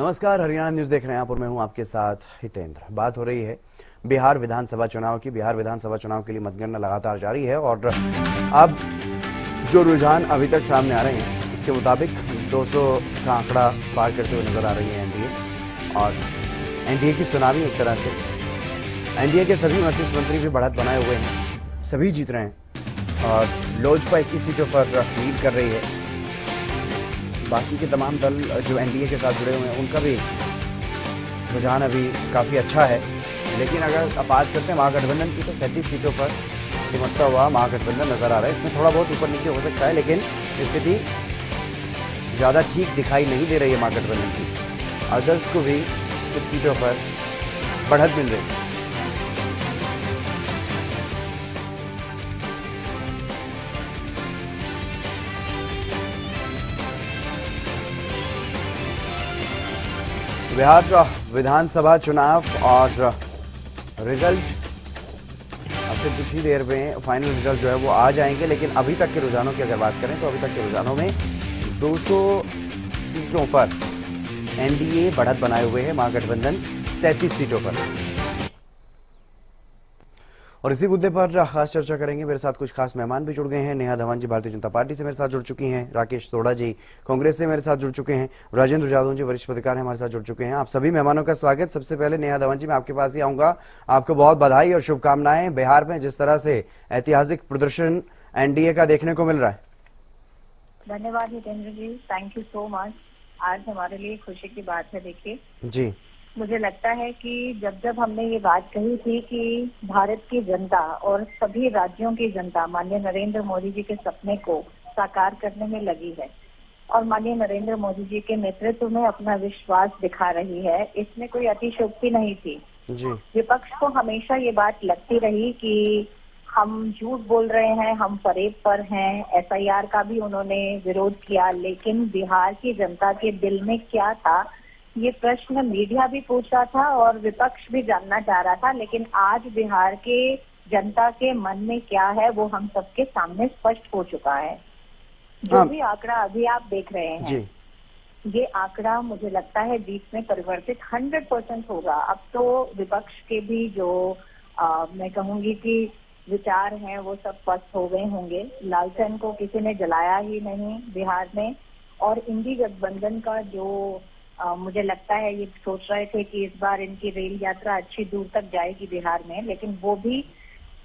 नमस्कार, हरियाणा न्यूज देख रहे हैं आप और मैं हूं आपके साथ हितेंद्र। बात हो रही है बिहार विधानसभा चुनाव की। बिहार विधानसभा चुनाव के लिए मतगणना लगातार जारी है और अब जो रुझान अभी तक सामने आ रहे हैं उसके मुताबिक 200 का आंकड़ा पार करते हुए नजर आ रही है एनडीए। और एनडीए की सुनामी एक तरह से एनडीए के सभी 29 मंत्री भी बढ़त बनाए हुए हैं, सभी जीत रहे हैं और लोजपा 21 सीटों पर लीड कर रही है। बाकी के तमाम दल जो एनडीए के साथ जुड़े हुए हैं उनका भी रुझान अभी काफ़ी अच्छा है। लेकिन अगर आप बात करते हैं महागठबंधन की तो 37 सीटों पर सिमटता हुआ महागठबंधन नजर आ रहा है। इसमें थोड़ा बहुत ऊपर नीचे हो सकता है लेकिन स्थिति ज़्यादा ठीक दिखाई नहीं दे रही है महागठबंधन की। अदर्स को भी कुछ सीटों पर बढ़त मिल रही है। बिहार विधानसभा चुनाव और रिजल्ट अब से कुछ ही देर में फाइनल रिजल्ट जो है वो आ जाएंगे। लेकिन अभी तक के रुझानों की अगर बात करें तो अभी तक के रुझानों में 200 सीटों पर एनडीए बढ़त बनाए हुए है, महागठबंधन 37 सीटों पर। और इसी मुद्दे पर खास चर्चा करेंगे। मेरे साथ कुछ खास मेहमान भी जुड़ गए हैं। नेहा धवन जी भारतीय जनता पार्टी से मेरे साथ जुड़ चुकी हैं, राकेश सोढ़ा जी कांग्रेस से मेरे साथ जुड़ चुके हैं, राजेंद्र जाधव जी वरिष्ठ पत्रकार हैं हमारे साथ जुड़ चुके हैं। आप सभी मेहमानों का स्वागत। सबसे पहले नेहा धवन जी मैं आपके पास ही आऊंगा। आपको बहुत बधाई और शुभकामनाएं। बिहार में जिस तरह से ऐतिहासिक प्रदर्शन एनडीए का देखने को मिल रहा है। धन्यवाद हितेंद्र जी, थैंक यू सो मच। आज हमारे लिए खुशी की बात है। देखिए जी, मुझे लगता है कि जब हमने ये बात कही थी कि भारत की जनता और सभी राज्यों की जनता माननीय नरेंद्र मोदी जी के सपने को साकार करने में लगी है और माननीय नरेंद्र मोदी जी के नेतृत्व में अपना विश्वास दिखा रही है, इसमें कोई अतिशयोक्ति नहीं थी जी। विपक्ष को हमेशा ये बात लगती रही कि हम झूठ बोल रहे हैं, हम फरेब पर हैं। एसआईआर का भी उन्होंने विरोध किया, लेकिन बिहार की जनता के दिल में क्या था ये प्रश्न मीडिया भी पूछ रहा था और विपक्ष भी जानना चाह रहा था। लेकिन आज बिहार के जनता के मन में क्या है वो हम सबके सामने स्पष्ट हो चुका है। जो भी आंकड़ा अभी आप देख रहे हैं जी। ये आंकड़ा मुझे लगता है जीत में परिवर्तित 100% होगा। अब तो विपक्ष के भी जो मैं कहूंगी कि विचार हैं वो सब स्पष्ट हो गए होंगे। लालटेन को किसी ने जलाया ही नहीं बिहार में। और इंडी गठबंधन का जो मुझे लगता है ये सोच रहे थे कि इस बार इनकी रेल यात्रा अच्छी दूर तक जाएगी बिहार में, लेकिन वो भी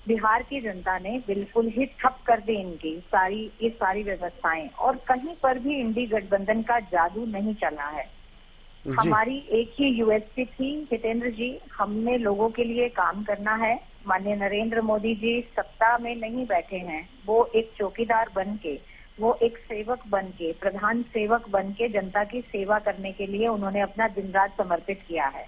बिहार की जनता ने बिल्कुल ही ठप कर दी इनकी सारी व्यवस्थाएं। और कहीं पर भी इंडी गठबंधन का जादू नहीं चला है। हमारी एक ही यूएसपी थी हितेंद्र जी, हमने लोगों के लिए काम करना है। माननीय नरेंद्र मोदी जी सत्ता में नहीं बैठे हैं, वो एक चौकीदार बन के, वो एक सेवक बन के, प्रधान सेवक बन के जनता की सेवा करने के लिए उन्होंने अपना दिन रात समर्पित किया है।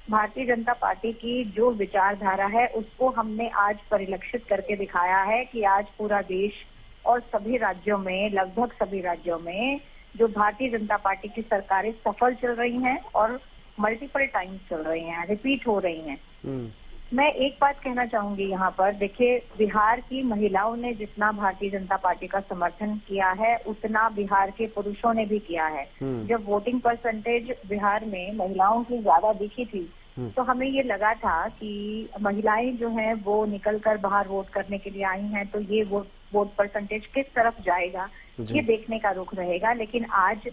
भारतीय जनता पार्टी की जो विचारधारा है उसको हमने आज परिलक्षित करके दिखाया है कि आज पूरा देश और सभी राज्यों में, लगभग सभी राज्यों में जो भारतीय जनता पार्टी की सरकारें सफल चल रही हैं और मल्टीपल टाइम्स चल रही हैं, रिपीट हो रही हैं। मैं एक बात कहना चाहूंगी यहाँ पर, देखिए बिहार की महिलाओं ने जितना भारतीय जनता पार्टी का समर्थन किया है उतना बिहार के पुरुषों ने भी किया है। जब वोटिंग परसेंटेज बिहार में महिलाओं की ज्यादा दिखी थी तो हमें ये लगा था कि महिलाएं जो हैं वो निकल कर बाहर वोट करने के लिए आई हैं, तो ये वोट परसेंटेज किस तरफ जाएगा ये देखने का रुख रहेगा। लेकिन आज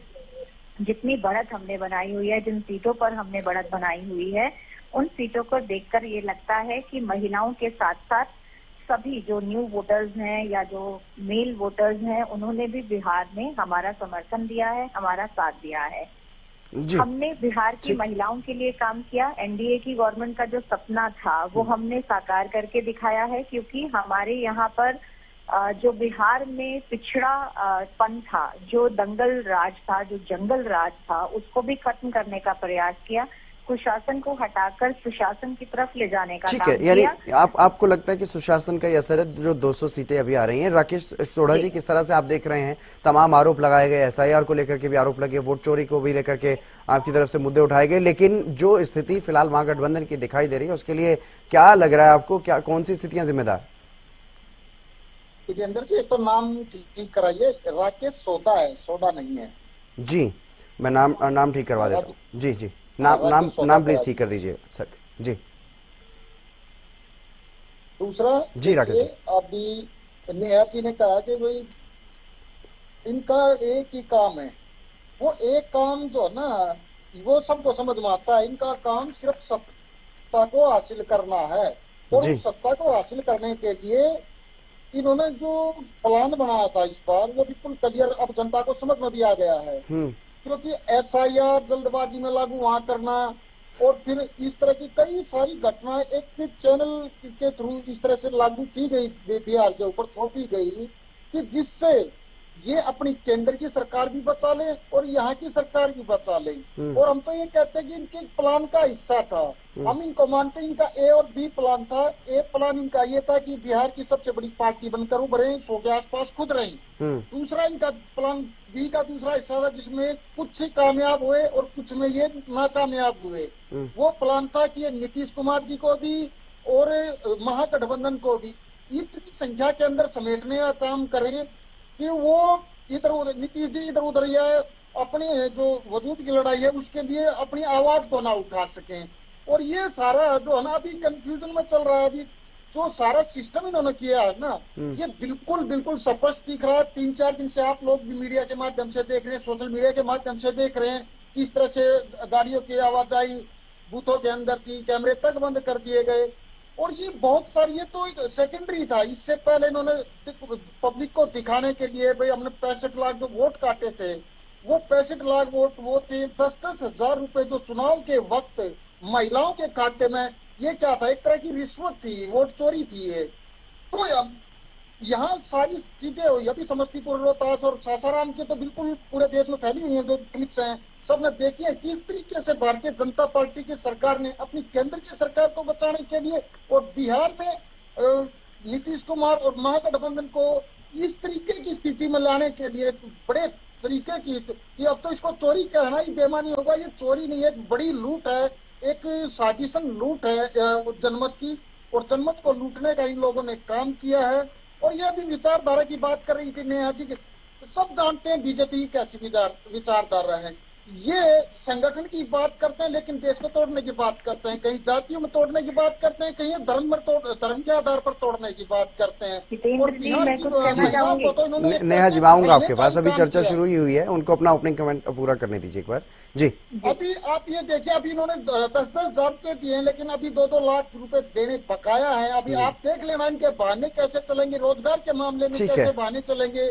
जितनी बढ़त हमने बनाई हुई है, जिन सीटों पर हमने बढ़त बनाई हुई है, उन सीटों को देखकर ये लगता है कि महिलाओं के साथ साथ सभी जो न्यू वोटर्स हैं या जो मेल वोटर्स हैं उन्होंने भी बिहार में हमारा समर्थन दिया है, हमारा साथ दिया है। हमने बिहार की महिलाओं के लिए काम किया। एनडीए की गवर्नमेंट का जो सपना था वो हमने साकार करके दिखाया है, क्योंकि हमारे यहाँ पर जो बिहार में पिछड़ापन था, जो दंगल राज था, जो जंगल राज था, उसको भी खत्म करने का प्रयास किया। कुशासन को हटाकर सुशासन की तरफ ले जाने का काम किया। यानी आपको लगता है कि सुशासन का ही असर है जो 200 सीटें अभी आ रही हैं। राकेश सोढ़ा जी किस तरह से आप देख रहे हैं? तमाम आरोप लगाए गए, एसआईआर को लेकर के भी आरोप लगे, वोट चोरी को भी लेकर के आपकी तरफ से मुद्दे उठाए गए, लेकिन जो स्थिति फिलहाल महागठबंधन की दिखाई दे रही है उसके लिए क्या लग रहा है आपको? क्या कौन सी स्थितियां जिम्मेदार? जितेंद्र जी एक तो नाम ठीक कराइए, राकेश सोढ़ा है, सोढ़ा नहीं है जी। मैं नाम ठीक करवा देता हूँ। जी जी, नाम प्लीज ठीक कर दीजिए सर। जी दूसरा जी राकेश जी, अभी नेहा जी ने कहा कि भाई इनका एक ही काम है, वो एक काम जो है ना वो सबको समझ में आता है। इनका काम सिर्फ सत्ता को हासिल करना है, और उस सत्ता को हासिल करने के लिए इन्होंने जो प्लान बनाया था इस बार वो बिल्कुल क्लियर अब जनता को समझ में भी आ गया है। क्योंकि SIR जल्दबाजी में लागू वहां करना, और फिर इस तरह की कई सारी घटनाएं एक चैनल के थ्रू इस तरह से लागू की गई, बिहार के ऊपर थोपी गई, कि जिससे ये अपनी केंद्र की सरकार भी बचा ले और यहाँ की सरकार भी बचा ले। और हम तो ये कहते हैं कि इनके प्लान का हिस्सा था, हम इनको मानते हैं। इनका A और B प्लान था। A प्लान इनका ये था कि बिहार की सबसे बड़ी पार्टी बनकर उभरे, 100 के आसपास खुद रही। दूसरा इनका प्लान B का दूसरा हिस्सा था जिसमें कुछ कामयाब हुए और कुछ में ये नाकामयाब हुए। वो प्लान था कि ये नीतीश कुमार जी को भी और महागठबंधन को भी इतनी संख्या के अंदर समेटने का काम करें कि वो इधर उधर नीतीश जी इधर उधर या अपने जो वजूद की लड़ाई है उसके लिए अपनी आवाज को ना उठा सकें। और ये सारा जो है ना अभी कंफ्यूजन में चल रहा है। अभी जो सारा सिस्टम इन्होंने किया है ना, ये बिल्कुल स्पष्ट दिख रहा है। 3-4 दिन से आप लोग भी मीडिया के माध्यम से देख रहे हैं, सोशल मीडिया के माध्यम से देख रहे हैं किस तरह से गाड़ियों की आवाजाही बूथों के अंदर थी, कैमरे तक बंद कर दिए गए। और ये बहुत सारी, ये तो एक सेकेंडरी था। इससे पहले इन्होंने पब्लिक को दिखाने के लिए भाई हमने 65 लाख जो वोट काटे थे, वो 65 लाख वोट वो थे। 10-10 हजार रुपए जो चुनाव के वक्त महिलाओं के खाते में, ये क्या था, एक तरह की रिश्वत थी, वोट चोरी थी ये। तो यहाँ सारी चीजें हुई। अभी समस्तीपुर, रोहतास और सासाराम के तो बिल्कुल पूरे देश में फैली हुई है जो क्लिप्स हैं, सबने देखी है किस तरीके से भारतीय जनता पार्टी की सरकार ने अपनी केंद्र की सरकार को बचाने के लिए और बिहार में नीतीश कुमार और महागठबंधन को इस तरीके की स्थिति में लाने के लिए बड़े तरीके की, अब तो इसको चोरी कहना ही बेईमानी होगा। ये चोरी नहीं है, एक बड़ी लूट है, एक साजिशन लूट है जनमत की, और जनमत को लूटने का इन लोगों ने काम किया है। और ये अभी विचारधारा की बात कर रही थी नेहा जी, सब जानते हैं बीजेपी कैसी विचारधारा है। ये संगठन की बात करते हैं लेकिन देश को तोड़ने की बात करते हैं, कहीं जातियों में तोड़ने की बात करते हैं, कहीं धर्म के आधार पर तोड़ने की बात करते हैं। और बिहार की तो नेहा जी, आऊंगा आपके पास, अभी चर्चा शुरू ही हुई है, उनको अपना ओपनिंग कमेंट पूरा करने दीजिए एक बार। जी अभी आप ये देखिए, अभी इन्होंने 10-10 हजार रुपए दिए, लेकिन अभी 2-2 लाख रुपए देने बकाया है। अभी आप देख लेना इनके बहाने कैसे चलेंगे, रोजगार के मामले में कैसे बहाने चलेंगे।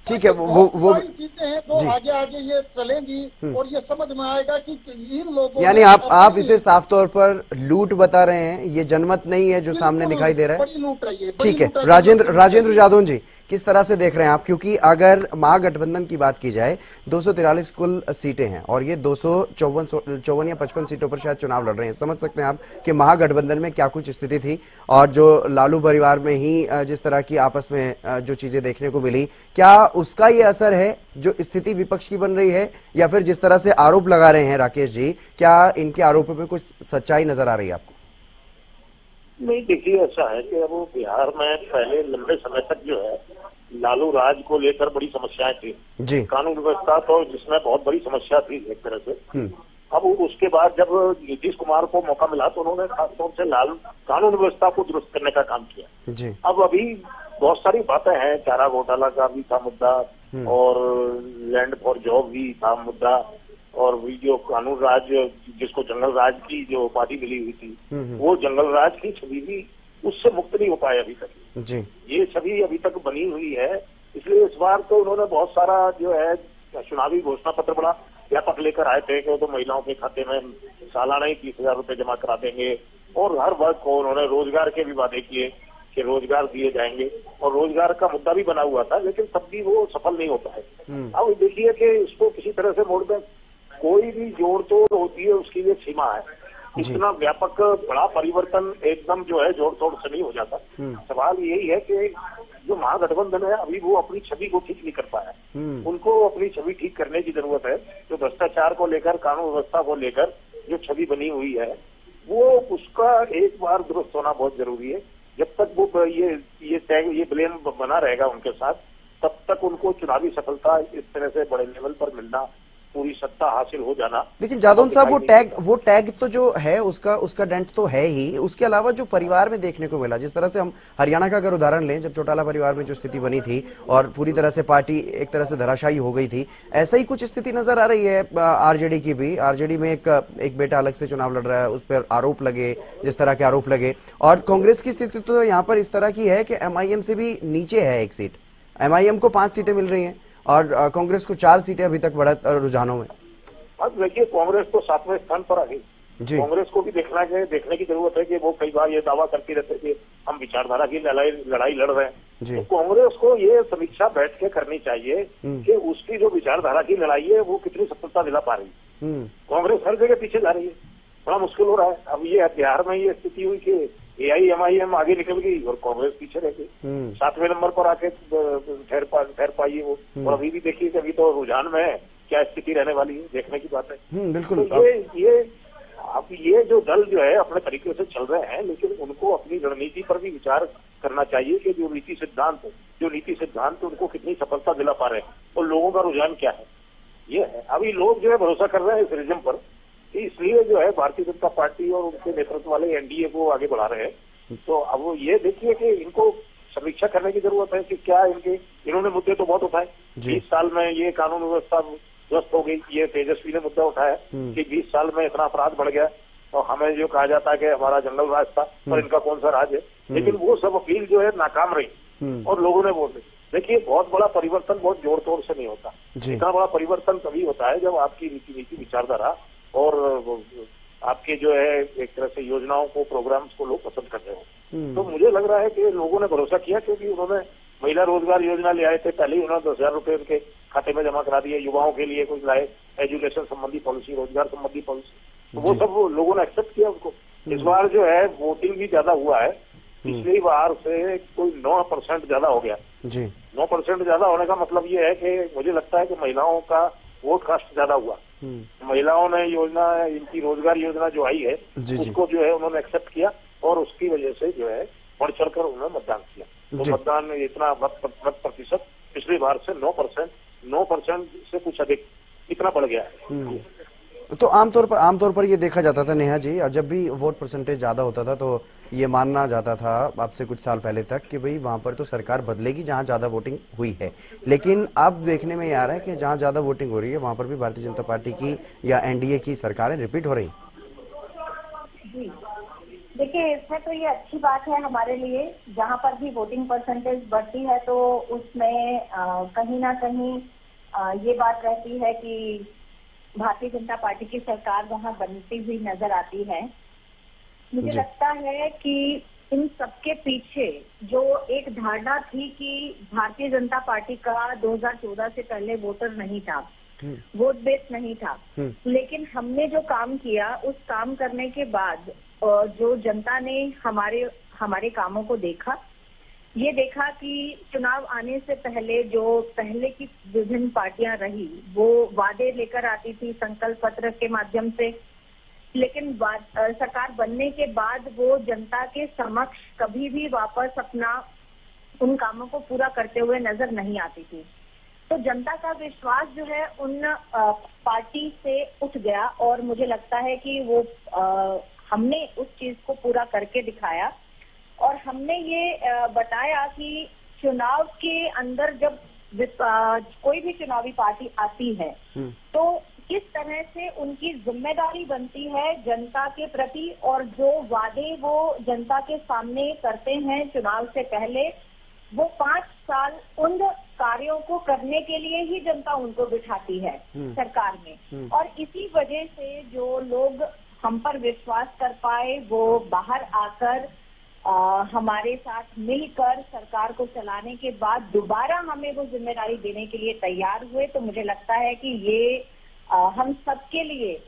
ठीक है, वो सारी चीजें हैं तो आगे ये चलेंगी और ये समझ में आएगा कि इन लोगों, यानी आप इसे साफ तौर पर लूट बता रहे हैं, ये जनमत नहीं है जो सामने दिखाई दे रहा है। बड़ी लूट है ये। ठीक है, राजेंद्र जादौन जी, किस तरह से देख रहे हैं आप? क्योंकि अगर महागठबंधन की बात की जाए, 243 कुल सीटें हैं और ये 254 या 55 सीटों पर शायद चुनाव लड़ रहे हैं। समझ सकते हैं आप कि महागठबंधन में क्या कुछ स्थिति थी, और जो लालू परिवार में ही जिस तरह की आपस में जो चीजें देखने को मिली, क्या उसका ये असर है जो स्थिति विपक्ष की बन रही है, या फिर जिस तरह से आरोप लगा रहे हैं राकेश जी, क्या इनके आरोपों में कुछ सच्चाई नजर आ रही है आपको? नहीं, देखिए ऐसा है कि अब बिहार में पहले लंबे समय तक जो है लालू राज को लेकर बड़ी समस्याएं थी जी, कानून व्यवस्था तो जिसमें बहुत बड़ी समस्या थी एक तरह से। अब उसके बाद जब नीतीश कुमार को मौका मिला तो उन्होंने खासतौर से कानून व्यवस्था को दुरुस्त करने का काम किया जी। अब अभी बहुत सारी बातें हैं, चारा घोटाला का भी था मुद्दा, और लैंड फॉर जॉब भी था मुद्दा, और भी जो कानून राज जिसको जंगल राज की जो उपाधि मिली हुई थी, वो जंगल राज की छवि भी उससे मुक्त नहीं हो पाए अभी तक जी। ये छवि अभी तक बनी हुई है। इसलिए इस बार तो उन्होंने बहुत सारा जो है चुनावी घोषणा पत्र बड़ा व्यापक लेकर आए थे कि वो तो महिलाओं के खाते में सालाना ही 30,000 रुपए जमा करा देंगे, और हर वर्ग को उन्होंने रोजगार के भी वादे किए कि रोजगार दिए जाएंगे, और रोजगार का मुद्दा भी बना हुआ था, लेकिन तब भी वो सफल नहीं होता है। अब देखिए कि इसको किसी तरह से मोड़ दें, कोई भी जोड़ तोड़ होती है उसकी एक सीमा है। इतना व्यापक बड़ा परिवर्तन एकदम जो है जोड़ तोड़ से नहीं हो जाता। सवाल यही है कि जो महागठबंधन है अभी वो अपनी छवि को ठीक नहीं कर पाया, उनको अपनी छवि ठीक करने की जरूरत है। जो भ्रष्टाचार को लेकर, कानून व्यवस्था को लेकर जो छवि बनी हुई है, वो उसका एक बार दुरुस्त होना बहुत जरूरी है। जब तक वो ये ब्लेम बना रहेगा उनके साथ, तब तक उनको चुनावी सफलता इस तरह से बड़े लेवल पर मिलना पूरी सत्ता हासिल हो जाना। लेकिन जादौन साहब वो टैग तो जो है उसका डेंट तो है ही, उसके अलावा जो परिवार में देखने को मिला, जिस तरह से हम हरियाणा का अगर उदाहरण लें, जब चौटाला परिवार में जो स्थिति बनी थी और पूरी तरह से पार्टी एक तरह से धराशायी हो गई थी, ऐसा ही कुछ स्थिति नजर आ रही है आरजेडी की भी। आरजेडी में एक बेटा अलग से चुनाव लड़ रहा है, उस पर आरोप लगे जिस तरह के आरोप लगे, और कांग्रेस की स्थिति तो यहाँ पर इस तरह की है कि एमआईएम से भी नीचे है एक सीट। एमआईएम को 5 सीटें मिल रही हैं और कांग्रेस को 4 सीटें अभी तक बढ़त रुझानों में। अब देखिए, कांग्रेस तो 7वें स्थान पर आ गई। कांग्रेस को भी देखने की जरूरत है कि वो कई बार ये दावा करती रहते कि हम विचारधारा की लड़ाई लड़ रहे हैं। तो कांग्रेस को ये समीक्षा बैठ के करनी चाहिए कि उसकी जो विचारधारा की लड़ाई है वो कितनी सफलता दिला पा रही है। कांग्रेस हर जगह पीछे जा रही है, बड़ा मुश्किल हो रहा है। अब ये बिहार में ये स्थिति हुई कि AIMIM आगे निकल गई और कांग्रेस पीछे रह गई, 7वें नंबर पर आके ठहर पाई वो। और अभी भी देखिए कि अभी तो रुझान में है, क्या स्थिति रहने वाली है, देखने की बात है। बिल्कुल। तो ये जो दल जो है अपने तरीके से चल रहे हैं, लेकिन उनको अपनी रणनीति पर भी विचार करना चाहिए कि जो नीति सिद्धांत उनको कितनी सफलता दिला पा रहे हैं और लोगों का रुझान क्या है। ये है, अभी लोग जो है भरोसा कर रहे हैं इस रिजम पर, इसलिए जो है भारतीय जनता पार्टी और उनके नेतृत्व वाले एनडीए को आगे बढ़ा रहे हैं। तो अब वो ये देखिए कि इनको समीक्षा करने की जरूरत है कि क्या इन्होंने मुद्दे तो बहुत उठाए। 20 साल में ये कानून व्यवस्था ध्वस्त हो गई, ये तेजस्वी ने मुद्दा उठाया कि 20 साल में इतना अपराध बढ़ गया और हमें जो कहा जाता है कि हमारा जंगल राज था और इनका कौन सा राज है, लेकिन वो सब अपील जो है नाकाम रही और लोगों ने वोट दिए। देखिए, बहुत बड़ा परिवर्तन बहुत जोड़ तोड़ से नहीं होता। इतना बड़ा परिवर्तन तभी होता है जब आपकी नीति विचारधारा और आपके जो है एक तरह से योजनाओं को, प्रोग्राम्स को लोग पसंद करते हो। तो मुझे लग रहा है कि लोगों ने भरोसा किया, क्योंकि उन्होंने महिला रोजगार योजना ले आए थे, पहले ही उन्होंने 10,000 रुपए उनके खाते में जमा करा दिए। युवाओं के लिए कुछ लाए, एजुकेशन संबंधी पॉलिसी, रोजगार संबंधी पॉलिसी, तो वो सब लोगों ने एक्सेप्ट किया उनको। इस बार जो है वोटिंग भी ज्यादा हुआ है, पिछली बार से कोई 9% ज्यादा हो गया। 9% ज्यादा होने का मतलब ये है कि मुझे लगता है कि महिलाओं का वोट कास्ट ज्यादा हुआ। महिलाओं ने योजना, इनकी रोजगार योजना जो आई है उसको जो है उन्होंने एक्सेप्ट किया और उसकी वजह से जो है बढ़ चढ़कर उन्होंने मतदान किया। तो मतदान इतना मत प्रतिशत पिछली बार से 9% से कुछ अधिक इतना बढ़ गया है। तो आमतौर पर ये देखा जाता था नेहा जी, जब भी वोट परसेंटेज ज्यादा होता था तो ये मानना जाता था आपसे कुछ साल पहले तक कि भाई वहां पर तो सरकार बदलेगी जहां ज्यादा वोटिंग हुई है। लेकिन अब देखने में ये आ रहा है कि जहां ज्यादा वोटिंग हो रही है वहां पर भी भारतीय जनता पार्टी की या एनडीए की सरकारें रिपीट हो रही। जी देखिए, इसमें तो ये अच्छी बात है हमारे लिए, जहां पर भी वोटिंग परसेंटेज बढ़ती है तो उसमें कहीं ना कहीं ये बात रहती है कि भारतीय जनता पार्टी की सरकार वहां बनती हुई नजर आती है। मुझे लगता है कि इन सबके पीछे जो एक धारणा थी कि भारतीय जनता पार्टी का 2014 से पहले वोटर नहीं था, वोट बेस नहीं था, लेकिन हमने जो काम किया उस काम करने के बाद जो जनता ने हमारे कामों को देखा, ये देखा कि चुनाव आने से पहले जो पहले की विभिन्न पार्टियां रही वो वादे लेकर आती थी संकल्प पत्र के माध्यम से, लेकिन सरकार बनने के बाद वो जनता के समक्ष कभी भी वापस अपना उन कामों को पूरा करते हुए नजर नहीं आती थी। तो जनता का विश्वास जो है उन पार्टी से उठ गया और मुझे लगता है कि वो हमने उस चीज को पूरा करके दिखाया और हमने ये बताया कि चुनाव के अंदर जब कोई भी चुनावी पार्टी आती है तो किस तरह से उनकी जिम्मेदारी बनती है जनता के प्रति और जो वादे वो जनता के सामने करते हैं चुनाव से पहले, वो 5 साल उन कार्यों को करने के लिए ही जनता उनको बिठाती है सरकार में। और इसी वजह से जो लोग हम पर विश्वास कर पाए वो बाहर आकर हमारे साथ मिलकर सरकार को चलाने के बाद दोबारा हमें वो जिम्मेदारी देने के लिए तैयार हुए। तो मुझे लगता है कि ये हम सबके लिए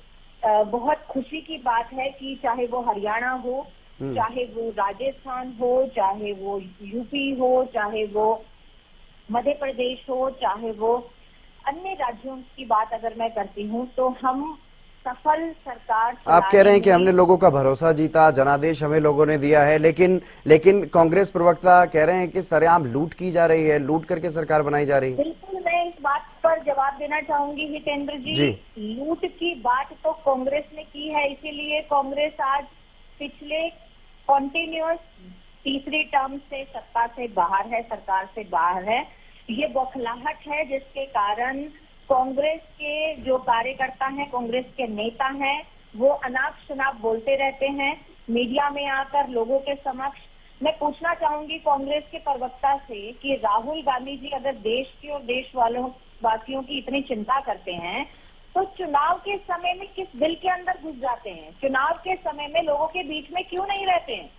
बहुत खुशी की बात है कि चाहे वो हरियाणा हो, चाहे वो राजस्थान हो, चाहे वो यूपी हो, चाहे वो मध्य प्रदेश हो, चाहे वो अन्य राज्यों की बात अगर मैं करती हूँ, तो हम सफल सरकार। आप कह रहे हैं कि हमने लोगों का भरोसा जीता, जनादेश हमें लोगों ने दिया है, लेकिन कांग्रेस प्रवक्ता कह रहे हैं कि सरेआम लूट की जा रही है, लूट करके सरकार बनाई जा रही है। बिल्कुल मैं इस बात पर जवाब देना चाहूंगी हितेंद्र जी। लूट की बात तो कांग्रेस ने की है, इसीलिए कांग्रेस आज पिछले कॉन्टिन्यूअस तीसरी टर्म से सत्ता से बाहर है, सरकार से बाहर है। ये बौखलाहट है जिसके कारण कांग्रेस के जो कार्यकर्ता हैं, कांग्रेस के नेता हैं, वो अनाप शनाप बोलते रहते हैं मीडिया में आकर लोगों के समक्ष। मैं पूछना चाहूंगी कांग्रेस के प्रवक्ता से कि राहुल गांधी जी अगर देश की और देश वासियों की इतनी चिंता करते हैं तो चुनाव के समय में किस दिल के अंदर घुस जाते हैं? चुनाव के समय में लोगों के बीच में क्यों नहीं रहते हैं?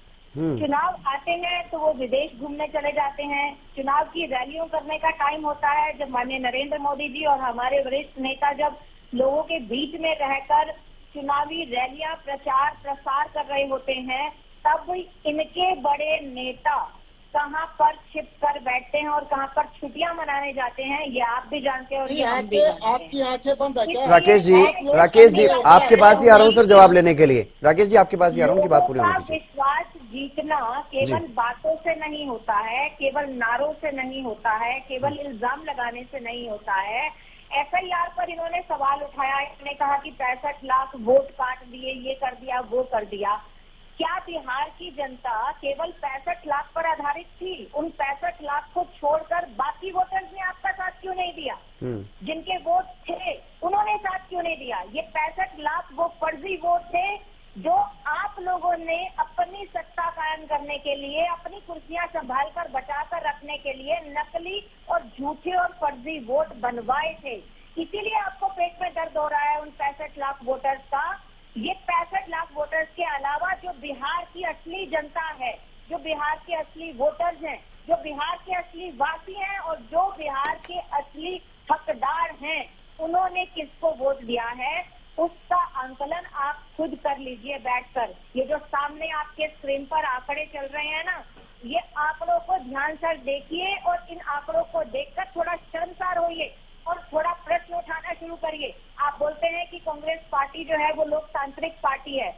चुनाव आते हैं तो वो विदेश घूमने चले जाते हैं। चुनाव की रैलियों करने का टाइम होता है जब माननीय नरेंद्र मोदी जी और हमारे वरिष्ठ नेता जब लोगों के बीच में रहकर चुनावी रैलियां प्रचार प्रसार कर रहे होते हैं, तब इनके बड़े नेता कहां पर छिप कर बैठते हैं और कहां पर छुट्टियां मनाने जाते हैं, ये आप भी जानते हैं और ये हम भी जानते हैं। आपकी आंखें बंद है क्या? राकेश जी आपके पास ही आ रहा हूँ सर जवाब लेने के लिए। राकेश जी आपके पास ही आ रहा हूँ कि बात पूरी होनी चाहिए। विश्वास जीतना केवल बातों से नहीं होता है, केवल नारों से नहीं होता है, केवल इल्जाम लगाने से नहीं होता है। FIR पर इन्होंने सवाल उठाया, इन्होंने कहा कि 65 लाख वोट काट दिए, ये कर दिया, वो कर दिया। क्या बिहार की जनता केवल 65 लाख पर आधारित थी? उन 65 लाख को छोड़कर बाकी वोटर्स ने आपका साथ क्यों नहीं दिया? जिनके वोट थे उन्होंने साथ क्यों नहीं दिया? ये 65 लाख वो फर्जी वोट थे जो आप लोगों ने अपनी सत्ता कायम करने के लिए, अपनी कुर्सियां संभाल कर बचा कर रखने के लिए नकली और झूठे और फर्जी वोट बनवाए थे। इसीलिए आपको पेट में दर्द हो रहा है उन 65 लाख वोटर्स का। ये 65 लाख वोटर्स के अलावा जो बिहार की असली जनता है, जो बिहार के असली वोटर्स हैं, जो बिहार के असली वासी हैं और जो बिहार के असली हकदार हैं, उन्होंने किसको वोट दिया है उसका आंकलन आप खुद कर लीजिए बैठकर। ये जो सामने आपके स्क्रीन पर आंकड़े चल रहे हैं ना, ये आंकड़ों को ध्यान से देखिए और इन आंकड़ों को देखकर थोड़ा शर्मसार होइए और थोड़ा प्रश्न उठाना शुरू करिए। आप बोलते हैं कि कांग्रेस पार्टी जो है वो लोकतांत्रिक पार्टी है।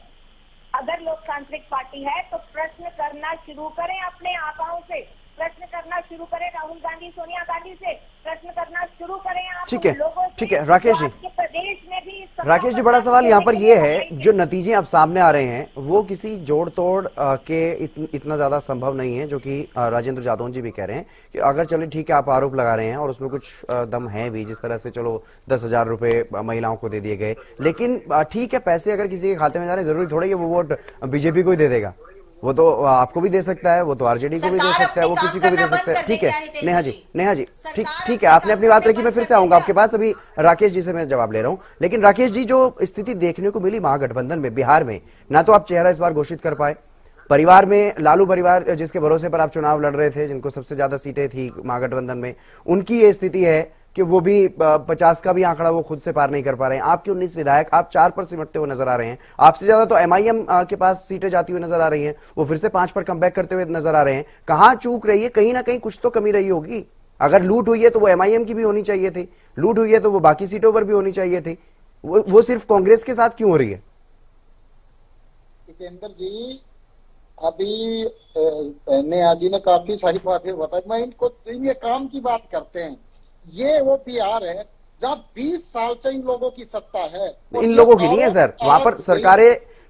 अगर लोकतांत्रिक पार्टी है तो प्रश्न करना शुरू करें अपने आकाओं से, प्रश्न करना शुरू करें राहुल गांधी, सोनिया गांधी से, प्रश्न करना शुरू करें आप लोगों से। ठीक है राकेश जी। प्रदेश में भी राकेश जी बड़ा सवाल यहाँ पर ये है, जो नतीजे अब सामने आ रहे हैं वो किसी जोड़ तोड़ के इतना ज्यादा संभव नहीं है, जो कि राजेंद्र जादौन जी भी कह रहे हैं कि अगर चले ठीक है आप आरोप लगा रहे हैं और उसमें कुछ दम है भी, जिस तरह से चलो 10,000 रुपए महिलाओं को दे दिए गए, लेकिन ठीक है पैसे अगर किसी के खाते में जा रहे हैं, जरूरी थोड़ा ही वो वोट बीजेपी को ही दे देगा। वो तो आपको भी दे सकता है, वो तो आरजेडी को भी दे सकता है, वो किसी को भी दे सकता है। ठीक है नेहा जी ठीक है आपने अपनी बात रखी, मैं फिर से आऊंगा आपके पास। अभी राकेश जी से मैं जवाब ले रहा हूं, लेकिन राकेश जी जो स्थिति देखने को मिली महागठबंधन में बिहार में, ना तो आप चेहरा इस बार घोषित कर पाए, परिवार में लालू परिवार जिसके भरोसे पर आप चुनाव लड़ रहे थे, जिनको सबसे ज्यादा सीटें थी महागठबंधन में, उनकी ये स्थिति है कि वो भी 50 का भी आंकड़ा वो खुद से पार नहीं कर पा रहे हैं। आपके 19 विधायक आप 4 पर सिमटते हुए नजर आ रहे हैं, आपसे ज्यादा तो MIM के पास सीटें जाती हुई नजर आ रही हैं, वो फिर से 5 पर कमबैक करते हुए नजर आ रहे हैं। कहां चूक रही है? कहीं ना कहीं कुछ तो कमी रही होगी। अगर लूट हुई है तो वो MIM की भी होनी चाहिए थी, लूट हुई है तो वो बाकी सीटों पर भी होनी चाहिए थी, वो सिर्फ कांग्रेस के साथ क्यों हो रही है? जितेंद्र जी अभी नेहा जी ने काफी सारी बातें बताई, मैं इनको ये काम की बात करते हैं। ये वो बिहार है जहाँ 20 साल से इन लोगों की सत्ता है। इन लोगों की नहीं है सर, वहां पर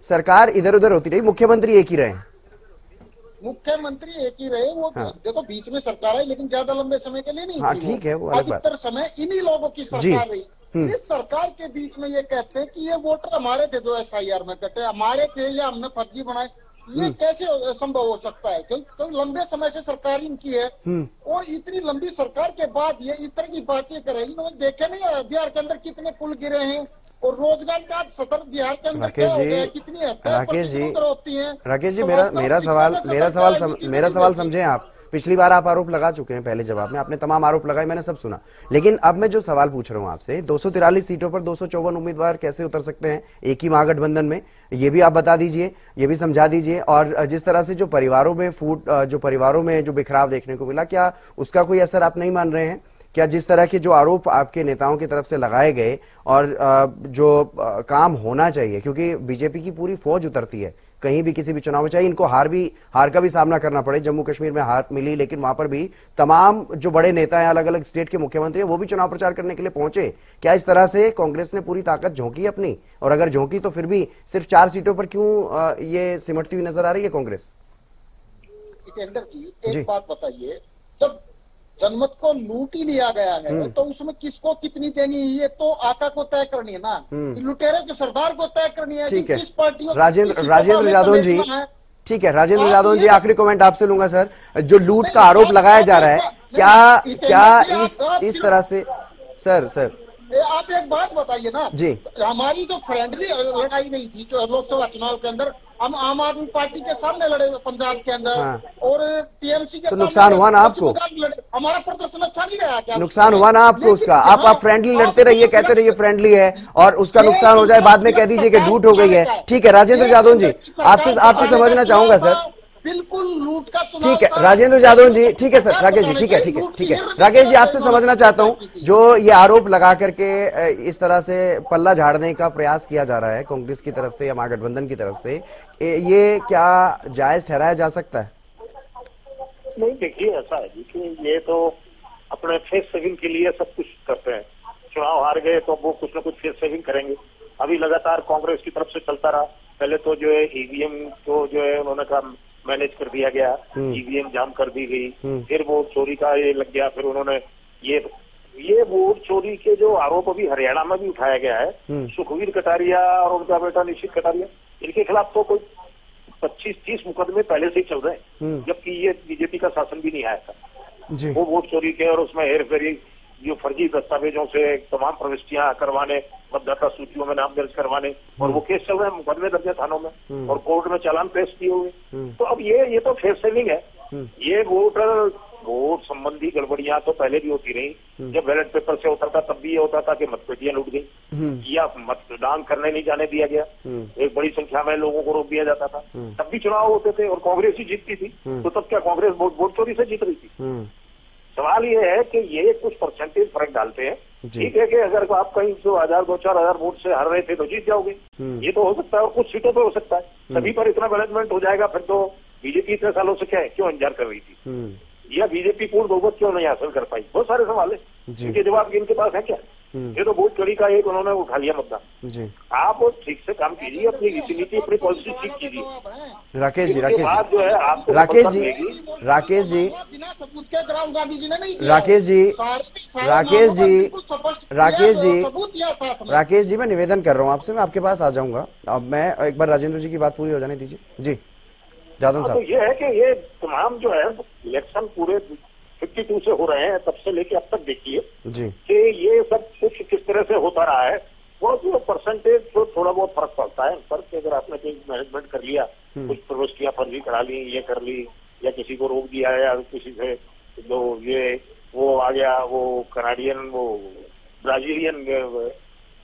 सरकार इधर उधर होती रही, मुख्यमंत्री एक ही रहे। मुख्यमंत्री एक ही रहे वो। हाँ। देखो बीच में सरकार है लेकिन ज्यादा लंबे समय के लिए नहीं। हाँ, ठीक है, वो अधिकतर समय इन्हीं लोगों की सरकार रही। इस सरकार के बीच में ये कहते हैं कि ये वोटर हमारे थे जो SIR में कटे, हमारे थे या हमने फर्जी बनाए। ये कैसे संभव हो सकता है? क्योंकि लंबे समय से सरकार इनकी है और इतनी लंबी सरकार के बाद ये इस तरह की बातें कर रहे हैं। इन्होंने देखे नहीं बिहार के अंदर कितने पुल गिरे हैं और रोजगार का सतर बिहार के अंदर क्या हो गया, कितनी हत्याएं होती हैं। राकेश जी मेरा सवाल समझे आप। पिछली बार आप आरोप लगा चुके हैं, पहले जवाब में आपने तमाम आरोप लगाए, मैंने सब सुना, लेकिन अब मैं जो सवाल पूछ रहा हूं आपसे, 243 सीटों पर 254 उम्मीदवार कैसे उतर सकते हैं एक ही महागठबंधन में? ये भी आप बता दीजिए, ये भी समझा दीजिए। और जिस तरह से जो परिवारों में जो बिखराव देखने को मिला, क्या उसका कोई असर आप नहीं मान रहे हैं? क्या जिस तरह के जो आरोप आपके नेताओं की तरफ से लगाए गए और जो काम होना चाहिए, क्योंकि बीजेपी की पूरी फौज उतरती है कहीं भी किसी भी चुनाव में, चाहे इनको हार का भी सामना करना पड़े। जम्मू कश्मीर में हार मिली, लेकिन वहां पर भी तमाम जो बड़े नेता हैं, अलग अलग स्टेट के मुख्यमंत्री हैं, वो भी चुनाव प्रचार करने के लिए पहुंचे। क्या इस तरह से कांग्रेस ने पूरी ताकत झोंकी अपनी? और अगर झोंकी तो फिर भी सिर्फ 4 सीटों पर क्यों ये सिमटती हुई नजर आ रही है कांग्रेस? जितेंद्र जी, एक बात बताइए, जब जनमत को लूट ही लिया गया है तो उसमें किसको कितनी देनी है ये तो आका को तय करनी है ना, लुटेरे के सरदार को तय करनी है। ठीक है, किस पार्टी राजेंद्र यादव जी, ठीक है, राजेंद्र यादव जी, आखिरी कमेंट आपसे लूंगा सर। जो लूट का आरोप लगाया जा रहा है, क्या इस तरह से सर आप एक बात बताइए ना जी, हमारी जो फ्रेंडली लड़ाई नहीं थी जो लोकसभा चुनाव के अंदर, हम आम आदमी पार्टी के सामने लड़े पंजाब के अंदर, हाँ। और टीएमसी के तो नुकसान हुआ ना आपको? हमारा प्रदर्शन अच्छा नहीं रहा क्या? नुकसान हुआ ना आपको उसका? आप फ्रेंडली लड़ते रहिए, कहते रहिए फ्रेंडली है, और उसका नुकसान हो जाए, बाद में कह दीजिए कि लूट हो गई है। ठीक है राजेंद्र यादव जी, आपसे समझना चाहूंगा सर। बिल्कुल लूट का चुनाव। ठीक है राजेंद्र यादव जी, ठीक है सर, राकेश जी, ठीक है राकेश जी, आपसे समझना चाहता हूं, जो ये आरोप लगा करके इस तरह से पल्ला झाड़ने का प्रयास किया जा रहा है कांग्रेस की तरफ से या महागठबंधन की तरफ से, ये क्या जायज ठहराया जा सकता है? नहीं, देखिए ऐसा है जी कि ये तो अपने फेस सेविंग के लिए सब कुछ करते हैं। चुनाव हार गए तो वो कुछ न कुछ फेस सेविंग करेंगे। अभी लगातार कांग्रेस की तरफ से चलता रहा। पहले तो जो है ईवीएम को जो है उन्होंने कहा मैनेज कर दिया गया, ईवीएम जाम कर दी गई, फिर वोट चोरी का ये लग गया, फिर उन्होंने ये वोट चोरी के जो आरोप अभी हरियाणा में भी उठाया गया है, सुखवीर कटारिया और उनका बेटा निश्चित कटारिया, इनके खिलाफ तो कोई 25-30 मुकदमे पहले से ही चल रहे हैं, जबकि ये बीजेपी का शासन भी नहीं आया था। वो वोट चोरी के और उसमें हेर फेरी, जो फर्जी दस्तावेजों से तमाम प्रविष्टियां करवाने, मतदाता सूचियों में नाम दर्ज करवाने, और वो केस चल रहे हैं, मुकदमे दर्ज है थानों में और कोर्ट में चालान पेश किए हुए। तो अब ये तो फेस सेविंग है। ये वोट संबंधी गड़बड़ियां तो पहले भी होती रही। जब बैलेट पेपर से होता था तब भी ये होता था कि मतपेटियां लूट गई या मतदान करने नहीं जाने दिया गया, एक बड़ी संख्या में लोगों को रोक दिया जाता था, तब भी चुनाव होते थे और कांग्रेस ही जीतती थी। तो तब क्या कांग्रेस वोट चोरी से जीत रही थी? सवाल ये है कि ये कुछ परसेंटेज फर्क डालते हैं। ठीक है कि अगर आप कहीं 2,000-4 हजार वोट से हार रहे थे तो जीत जाओगे, ये तो हो सकता है, और कुछ सीटों पे हो सकता है, सभी पर इतना मैनेजमेंट हो जाएगा। फिर तो बीजेपी इतने सालों से क्या है, क्यों इंतजार कर रही थी, या बीजेपी पूर्ण बहुमत क्यों नहीं हासिल कर पाई? बहुत सारे सवाल है, इनके जवाब इनके पास है क्या? ये तो वोट चोरी का एक उन्होंने उठा लिया मुद्दा। आप ठीक से काम कीजिए, अपनी नीति अपनी पॉलिसी ठीक कीजिए। राकेश जी, जो है आपको राकेश जी, मैं निवेदन कर रहा हूँ आपसे, मैं आपके पास आ जाऊंगा। अब मैं एक बार राजेंद्र जी की बात पूरी हो जाने दीजिए जी। जादव साहब, तो ये है कि ये तमाम जो है इलेक्शन पूरे 52 से हो रहे हैं, तब से लेके अब तक देखिए कि ये सब कुछ किस तरह से होता रहा है। वो जो परसेंटेज जो थोड़ा बहुत फर्क पड़ता है, फर्क अगर आपने कोई मैनेजमेंट कर लिया, कुछ प्रविष्टियां फर्जी करा ली, ये कर ली, या किसी को रोक दिया है, या किसी से जो ये वो आ गया, वो कनाडियन वो ब्राजीलियन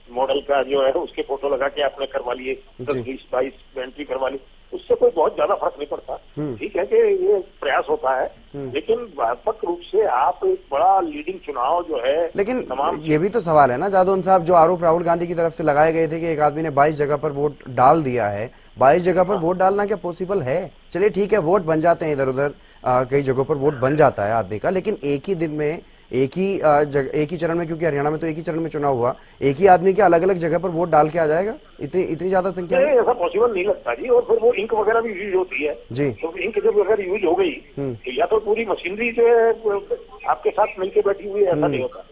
मॉडल का जो है उसके फोटो लगा के आपने करवा लिए, 10-20-22 एंट्री करवा ली, उससे कोई बहुत ज्यादा फर्क नहीं पड़ता। ठीक है कि ये प्रयास होता है, लेकिन व्यापक रूप से आप एक बड़ा लीडिंग चुनाव जो है, लेकिन ये भी तो सवाल है ना जादौन साहब, जो आरोप राहुल गांधी की तरफ से लगाए गए थे कि एक आदमी ने 22 जगह पर वोट डाल दिया है। 22 जगह पर वोट डालना क्या पॉसिबल है? चलिए ठीक है, वोट बन जाते हैं इधर उधर, कई जगहों पर वोट बन जाता है आदमी का, लेकिन एक ही दिन में एक ही चरण में, क्योंकि हरियाणा में तो एक ही चरण में चुनाव हुआ, एक ही आदमी के अलग अलग जगह पर वोट डाल के आ जाएगा इतनी ज्यादा संख्या में? ऐसा पॉसिबल नहीं लगता जी। और फिर वो इंक वगैरह भी यूज होती है जी, तो इंक जब अगर यूज हो गई या तो पूरी मशीनरी जो है आपके साथ मिलकर बैठी हुई है, ऐसा नहीं होता।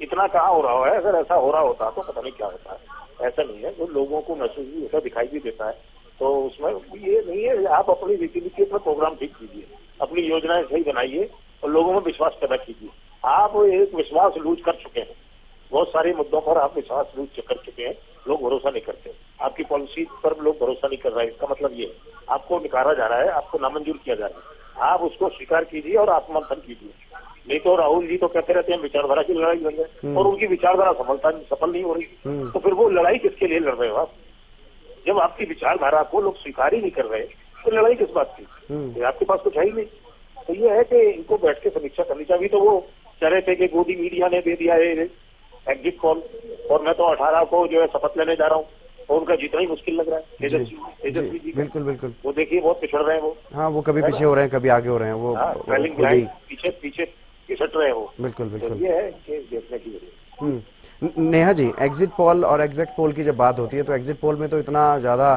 इतना कहाँ हो रहा है? अगर ऐसा हो रहा होता तो पता नहीं क्या होता है। ऐसा नहीं है, जो लोगों को महसूस भी होता दिखाई भी देता है, तो उसमें ये नहीं है। आप अपनी रीति अपना प्रोग्राम ठीक कीजिए, अपनी योजनाएं सही बनाइए और लोगों में विश्वास पैदा कीजिए। आप एक विश्वास लूज कर चुके हैं, बहुत सारे मुद्दों पर आप विश्वास लूज कर चुके हैं, लोग भरोसा नहीं करते, आपकी पॉलिसी पर लोग भरोसा नहीं कर रहे हैं। इसका मतलब ये आपको निकाला जा रहा है, आपको नामंजूर किया जा रहा है, आप उसको स्वीकार कीजिए और आत्ममंथन कीजिए। नहीं तो राहुल जी तो कहते रहते हैं विचारधारा की लड़ाई लड़ रहे, और उनकी विचारधारा सफल नहीं हो रही, तो फिर वो लड़ाई किसके लिए लड़ रहे हो आप? जब आपकी विचारधारा को लोग स्वीकार ही नहीं कर रहे तो लड़ाई किस बात की? आपके पास कुछ है ही नहीं। तो ये है कि इनको बैठ के समीक्षा करनी चाहिए। तो वो कह रहे थे कि गोदी मीडिया ने दे दिया है एग्जिट कॉल, और मैं तो 18 को जो है शपथ लेने जा रहा हूँ। और उनका जीतना ही मुश्किल लग रहा है। तेजस्वी जी बिल्कुल बिल्कुल, वो देखिए बहुत पिछड़ रहे हैं वो। हाँ, वो कभी पीछे हो रहे हैं, कभी आगे हो रहे हैं, वो पीछे पीछे घिसट रहे हैं वो। बिल्कुल बिल्कुल, ये है कि देखने की जरूरत। नेहा जी, एग्जिट पोल और एग्जैक्ट पोल की जब बात होती है तो एग्जिट पोल में तो इतना ज्यादा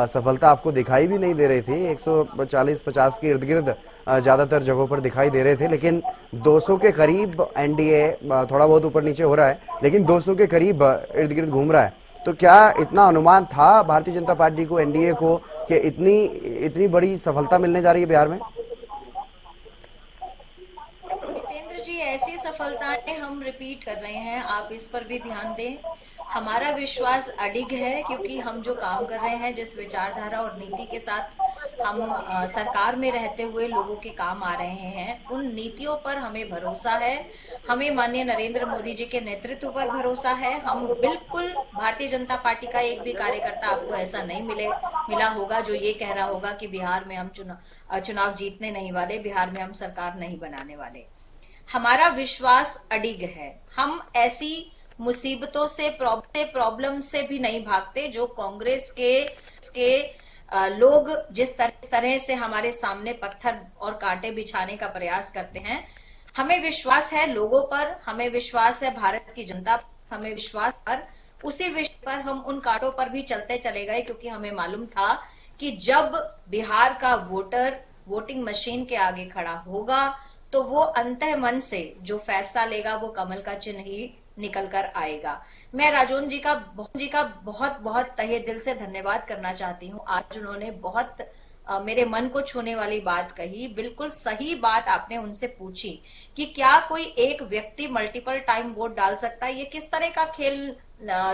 सफलता आपको दिखाई भी नहीं दे रही थी। 140-50 के इर्द गिर्द ज्यादातर जगहों पर दिखाई दे रहे थे, लेकिन 200 के करीब एनडीए, थोड़ा बहुत ऊपर नीचे हो रहा है, लेकिन 200 के करीब इर्द गिर्द घूम रहा है। तो क्या इतना अनुमान था भारतीय जनता पार्टी को, एनडीए को, कि इतनी बड़ी सफलता मिलने जा रही है बिहार में? जितेंद्र जी, ऐसी सफलताएं हम रिपीट कर रहे हैं, आप इस पर भी ध्यान दें। हमारा विश्वास अडिग है, क्योंकि हम जो काम कर रहे हैं, जिस विचारधारा और नीति के साथ हम सरकार में रहते हुए लोगों के काम आ रहे हैं, उन नीतियों पर हमें भरोसा है। हमें माननीय नरेंद्र मोदी जी के नेतृत्व पर भरोसा है। हम बिल्कुल, भारतीय जनता पार्टी का एक भी कार्यकर्ता आपको ऐसा नहीं मिला होगा जो ये कह रहा होगा कि बिहार में हम चुनाव जीतने नहीं वाले, बिहार में हम सरकार नहीं बनाने वाले। हमारा विश्वास अडिग है। हम ऐसी मुसीबतों से, प्रॉब्लम से भी नहीं भागते जो कांग्रेस के लोग जिस तरह से हमारे सामने पत्थर और कांटे बिछाने का प्रयास करते हैं। हमें विश्वास है लोगों पर, हमें विश्वास है भारत की जनता, हमें विश्वास पर, उसी विषय पर हम उन कांटों पर भी चलते चले गए, क्योंकि हमें मालूम था कि जब बिहार का वोटर वोटिंग मशीन के आगे खड़ा होगा तो वो अंतः मन से जो फैसला लेगा वो कमल का चिन्ह ही निकल कर आएगा। मैं राजोन जी का बहुत बहुत तहे दिल से धन्यवाद करना चाहती हूँ। आज उन्होंने बहुत मेरे मन को छूने वाली बात कही। बिल्कुल सही बात आपने उनसे पूछी कि क्या कोई एक व्यक्ति मल्टीपल टाइम वोट डाल सकता है। ये किस तरह का खेल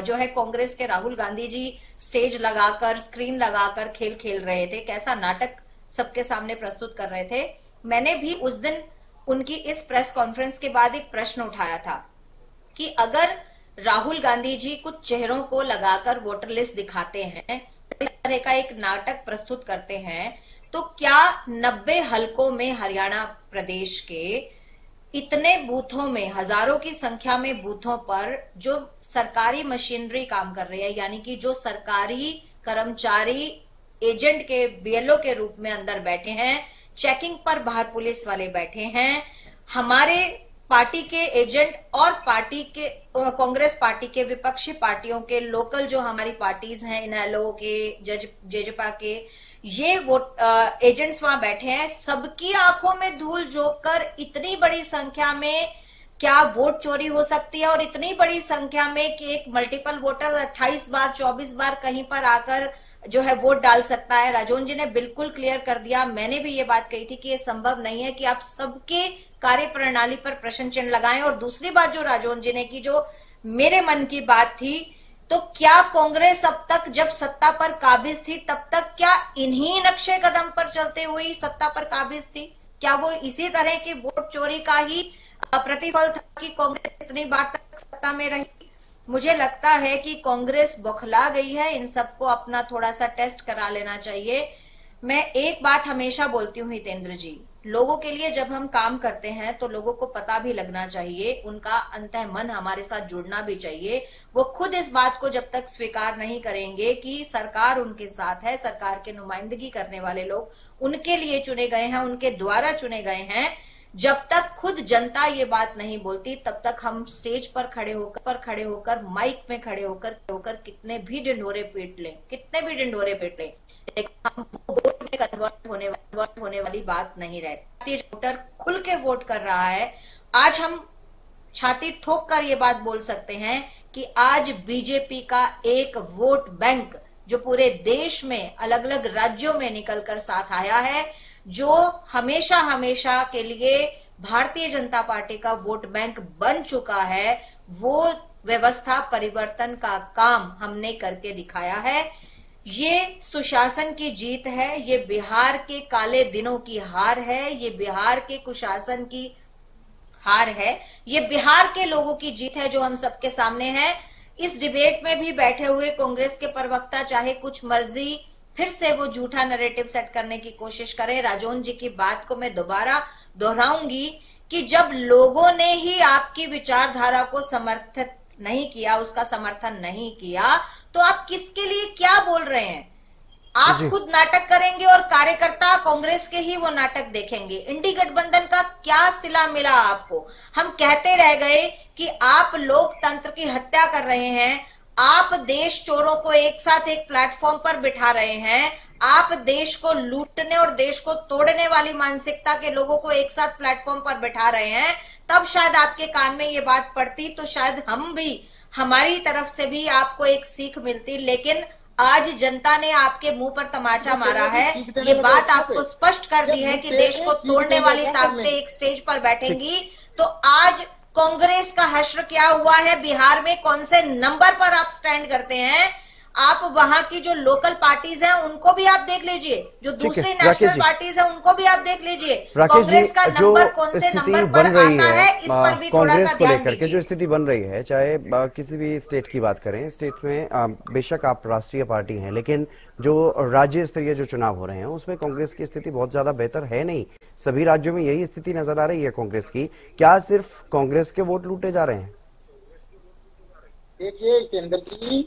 जो है कांग्रेस के राहुल गांधी जी स्टेज लगाकर, स्क्रीन लगाकर खेल रहे थे, कैसा नाटक सबके सामने प्रस्तुत कर रहे थे। मैंने भी उस दिन उनकी इस प्रेस कॉन्फ्रेंस के बाद एक प्रश्न उठाया था कि अगर राहुल गांधी जी कुछ चेहरों को लगाकर वोटर लिस्ट दिखाते हैं, इस तरह का एक नाटक प्रस्तुत करते हैं, तो क्या 90 हलकों में हरियाणा प्रदेश के इतने बूथों में, हजारों की संख्या में बूथों पर जो सरकारी मशीनरी काम कर रही है, यानी कि जो सरकारी कर्मचारी एजेंट के बीएलओ के रूप में अंदर बैठे हैं, चेकिंग पर बाहर पुलिस वाले बैठे हैं, हमारे पार्टी के एजेंट और पार्टी के, कांग्रेस पार्टी के, विपक्षी पार्टियों के, लोकल जो हमारी पार्टीज हैं, इनेलो के, जेजेपा के, ये वोट एजेंट्स वहां बैठे हैं, सबकी आंखों में धूल झोंककर इतनी बड़ी संख्या में क्या वोट चोरी हो सकती है, और इतनी बड़ी संख्या में कि एक मल्टीपल वोटर 28 बार 24 बार कहीं पर आकर जो है वोट डाल सकता है। राजोन जी ने बिल्कुल क्लियर कर दिया। मैंने भी ये बात कही थी कि ये संभव नहीं है कि आप सबके कार्य प्रणाली पर प्रश्न चिन्ह लगाएं। और दूसरी बात जो राजोन जी ने की, जो मेरे मन की बात थी, तो क्या कांग्रेस अब तक जब सत्ता पर काबिज थी तब तक क्या इन्हीं नक्शे कदम पर चलते हुए सत्ता पर काबिज थी? क्या वो इसी तरह की वोट चोरी का ही प्रतिफल था कि कांग्रेस इतनी बार तक सत्ता में रही? मुझे लगता है कि कांग्रेस बौखला गई है। इन सबको अपना थोड़ा सा टेस्ट करा लेना चाहिए। मैं एक बात हमेशा बोलती हूँ हितेंद्र जी, लोगों के लिए जब हम काम करते हैं तो लोगों को पता भी लगना चाहिए, उनका अंतः मन हमारे साथ जुड़ना भी चाहिए। वो खुद इस बात को जब तक स्वीकार नहीं करेंगे कि सरकार उनके साथ है, सरकार के नुमाइंदगी करने वाले लोग उनके लिए चुने गए हैं, उनके द्वारा चुने गए हैं, जब तक खुद जनता ये बात नहीं बोलती तब तक हम स्टेज पर खड़े होकर माइक में खड़े होकर कितने भी ढिंढोरे पीट लें, लेकिन हम वोट में कन्वर्ट होने वाली बात नहीं रहती। वोटर खुल के वोट कर रहा है। आज हम छाती ठोक कर ये बात बोल सकते हैं कि आज बीजेपी का एक वोट बैंक जो पूरे देश में अलग अलग राज्यों में निकलकर साथ आया है, जो हमेशा के लिए भारतीय जनता पार्टी का वोट बैंक बन चुका है, वो व्यवस्था परिवर्तन का काम हमने करके दिखाया है। ये सुशासन की जीत है, ये बिहार के काले दिनों की हार है, ये बिहार के कुशासन की हार है, ये बिहार के लोगों की जीत है जो हम सबके सामने है। इस डिबेट में भी बैठे हुए कांग्रेस के प्रवक्ता चाहे कुछ मर्जी फिर से वो झूठा नैरेटिव सेट करने की कोशिश करें। राजोन जी की बात को मैं दोबारा दोहराऊंगी कि जब लोगों ने ही आपकी विचारधारा को समर्थित नहीं किया, उसका समर्थन नहीं किया, तो आप किसके लिए क्या बोल रहे हैं? आप खुद नाटक करेंगे और कार्यकर्ता कांग्रेस के ही वो नाटक देखेंगे। इंडी गठबंधन का क्या सिला मिला आपको? हम कहते रह गए कि आप लोकतंत्र की हत्या कर रहे हैं, आप देश चोरों को एक साथ एक प्लेटफॉर्म पर बिठा रहे हैं, आप देश को लूटने और देश को तोड़ने वाली मानसिकता के लोगों को एक साथ प्लेटफॉर्म पर बिठा रहे हैं। तब शायद आपके कान में ये बात पड़ती तो शायद हम भी, हमारी तरफ से भी आपको एक सीख मिलती। लेकिन आज जनता ने आपके मुंह पर तमाचा मारा है। ये बात आपको स्पष्ट कर दी है कि देश को तोड़ने वाली ताकतें एक स्टेज पर बैठेंगी। तो आज कांग्रेस का हश्र क्या हुआ है? बिहार में कौन से नंबर पर आप स्टैंड करते हैं? आप वहां की जो लोकल पार्टीज हैं उनको भी आप देख लीजिए, जो दूसरी नेशनल पार्टीज हैं उनको भी आप देख लीजिए। कांग्रेस का नंबर कौन से नंबर पर आता है, इस पर भी थोड़ा सा ध्यान लेकर के जो स्थिति बन रही है, चाहे किसी भी स्टेट की बात करें, स्टेट में बेशक आप राष्ट्रीय पार्टी हैं, लेकिन जो राज्य स्तरीय जो चुनाव हो रहे हैं उसमें कांग्रेस की स्थिति बहुत ज्यादा बेहतर है नहीं। सभी राज्यों में यही स्थिति नजर आ रही है कांग्रेस की। क्या सिर्फ कांग्रेस के वोट लूटे जा रहे हैं? देखिए जितेंद्र जी,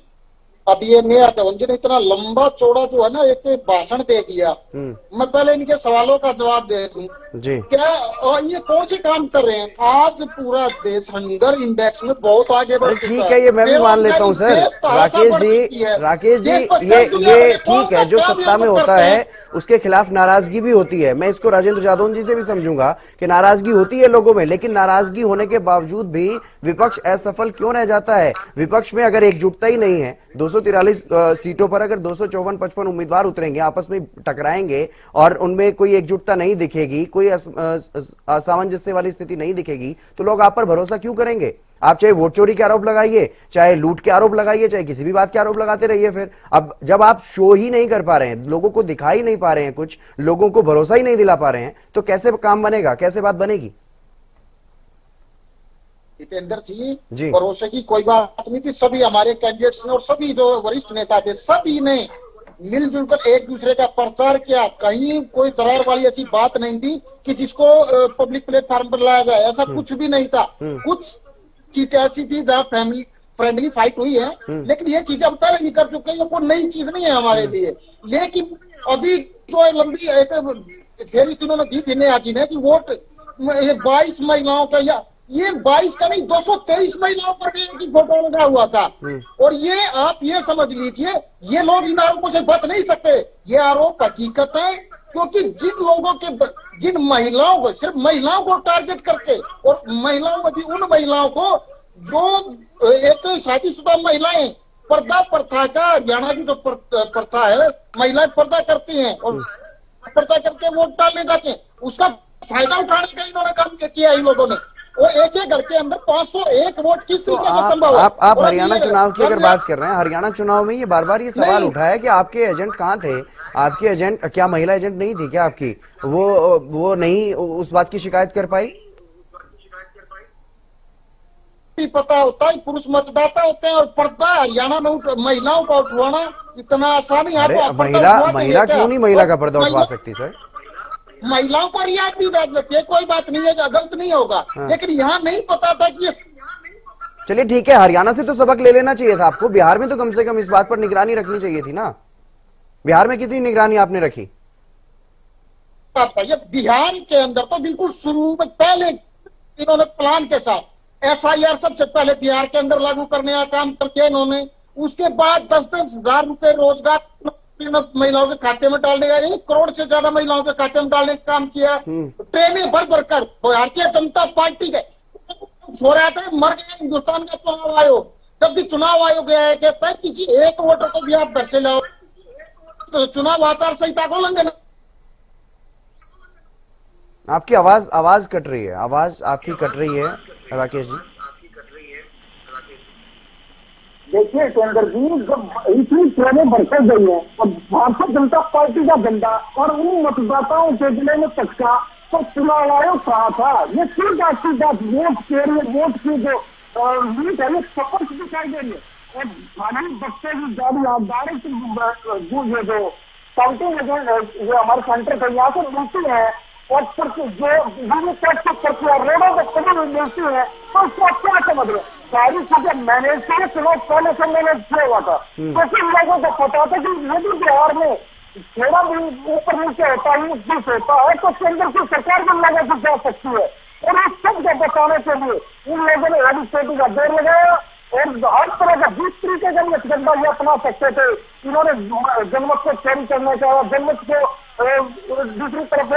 अब ये नया धवंजन ने इतना लंबा चौड़ा जो है ना एक भाषण दे दिया। मैं पहले इनके सवालों का जवाब दे दूं जी। क्या और ये कौन से काम कर रहे हैं? आज पूरा देश हंगर इंडेक्स में बहुत आगे बढ़ चुका है। ठीक है, ये मैं भी मान लेता हूँ सर। राकेश जी ये ठीक है, जो सत्ता में होता है उसके खिलाफ नाराजगी भी होती है। मैं इसको राजेंद्र जादौन जी से भी समझूंगा कि नाराजगी होती है लोगों में, लेकिन नाराजगी होने के बावजूद भी विपक्ष असफल क्यों रह जाता है? विपक्ष में अगर एकजुटता ही नहीं है, 243 सीटों पर अगर 254-55 उम्मीदवार उतरेंगे, आपस में टकराएंगे और उनमें कोई एकजुटता नहीं दिखेगी, कोई असामंजस्य वाली स्थिति नहीं दिखेगी, तो लोग आप पर भरोसा क्यों करेंगे? आप चाहे वोट चोरी के आरोप लगाइए, चाहे लूट के आरोप लगाइए, चाहे किसी भी बात के आरोप लगाते रहिए। फिर अब जब आप शो ही नहीं कर पा रहे हैं, लोगों को दिखाई नहीं पा रहे हैं, कुछ लोगों को भरोसा ही नहीं दिला पा रहे हैं, तो कैसे काम बनेगा, कैसे बात बनेगी? जितेंद्र जी, भरोसे की कोई बात नहीं थी। सभी हमारे कैंडिडेट्स ने और सभी जो वरिष्ठ नेता थे, सभी ने मिलजुल कर एक दूसरे का प्रचार किया। कहीं कोई दरार वाली ऐसी बात नहीं थी कि जिसको पब्लिक प्लेटफॉर्म पर लाया जाए, ऐसा कुछ भी नहीं था। कुछ चीजें ऐसी थी जहाँ फैमिली फ्रेंडली फाइट हुई है, लेकिन ये चीजें हम पहले भी कर चुके हैं, ये कोई नई चीज नहीं है हमारे लिए। लेकिन अभी जो लंबी एक फेरिस्त इन्होंने दी थी नया जी ने कि वोट 22 महिलाओं का, या ये 22 का नहीं 223 महिलाओं पर भी इनकी फोटो लगा हुआ था। और ये आप ये समझ लीजिए, ये लोग इन आरोपों से बच नहीं सकते। ये आरोप हकीकत है, क्योंकि जिन लोगों के, जिन महिलाओं को, सिर्फ महिलाओं को टारगेट करके, और महिलाओं में भी उन महिलाओं को जो एक शादीशुदा महिलाएं, पर्दा प्रथा का, हरियाणा की जो प्रथा है, महिलाएं पर्दा करती हैं और पर्दा करके वोट डालने जाते हैं, उसका फायदा उठाने का इन्होंने काम किया इन लोगों ने। और एक एक घर के अंदर 501 वोट किस तरीके से संभव है? आप हरियाणा चुनाव की अगर बात कर रहे हैं, हरियाणा चुनाव में ये बार बार ये सवाल उठा है कि आपके एजेंट कहाँ थे? आपके एजेंट, क्या महिला एजेंट नहीं थी क्या आपकी? वो नहीं उस बात की शिकायत कर पाई? पता होता है पुरुष मतदाता होते हैं, और पर्दा हरियाणा में महिलाओं का उठवाना इतना आसान है। महिला क्यों नहीं महिला का पर्दा उठवा सकती सर? महिलाओं को रियायत भी दे देती है, कोई बात नहीं है, गलत नहीं होगा। लेकिन यहाँ नहीं पता था कि चलिए ठीक है, हरियाणा से तो सबक ले लेना चाहिए था आपको। बिहार में तो कम से कम इस बात पर निगरानी रखनी चाहिए थी ना। बिहार में कितनी निगरानी आपने रखी? बिहार के अंदर तो बिल्कुल शुरू में पहले इन्होंने प्लान के साथ SIR सबसे पहले बिहार के अंदर लागू करने का काम करके इन्होंने, उसके बाद 10-10 हजार रुपए रोजगार महिलाओं के खाते में डालने का, 1 करोड़ से ज्यादा महिलाओं के खाते में डालने का काम किया। ट्रेनें भर भर कर भारतीय जनता पार्टी के सो रहा था, मर गया हिंदुस्तान का चुनाव आयोग। जब भी चुनाव आयोग गया कहता है किसी एक वोटर को भी आप घर से लाओ तो चुनाव आचार संहिता को उल्लंघन। आपकी आवाज कट रही है, आवाज आपकी कट रही है राकेश जी। देखिए सुरेंद्र जी, जब इतनी ट्रेनें बढ़ते गई है और भारतीय जनता पार्टी का झंडा और उन मतदाताओं के जिले में चटका, तो चुनाव आयोग कहा था। ये क्यों जाती बात वोट के लिए, वोट की जो नीट है, स्पष्ट दिखाई दे रही है। और थाने बच्चे की गाड़ी डायरेक्ट ये जो काउंटिंग एजेंट जो हमारे सेंटर का यहाँ से मिलती है, और जो प्रक्रिया रोडों को कभी मिलती है तो उसको क्या समझ रहे सारी चीजें मैनेज से चुनाव पहले से मैनेज किया हुआ था। क्योंकि लोगों को पता था कि यदि बिहार में थोड़ा भी ऊपर नीचे होता है बीच होता है तो केंद्र की सरकार भी लगा दी जा सकती है। और इस सब को बताने के लिए इन लोगों ने एडिस्ट्रेटिव का जोर लगाया और हर तरह का जिस तरीके का मतगणना ये अपना सकते थे इन्होंने जनमत को चोरी करने का जनमत को दूसरी तरफ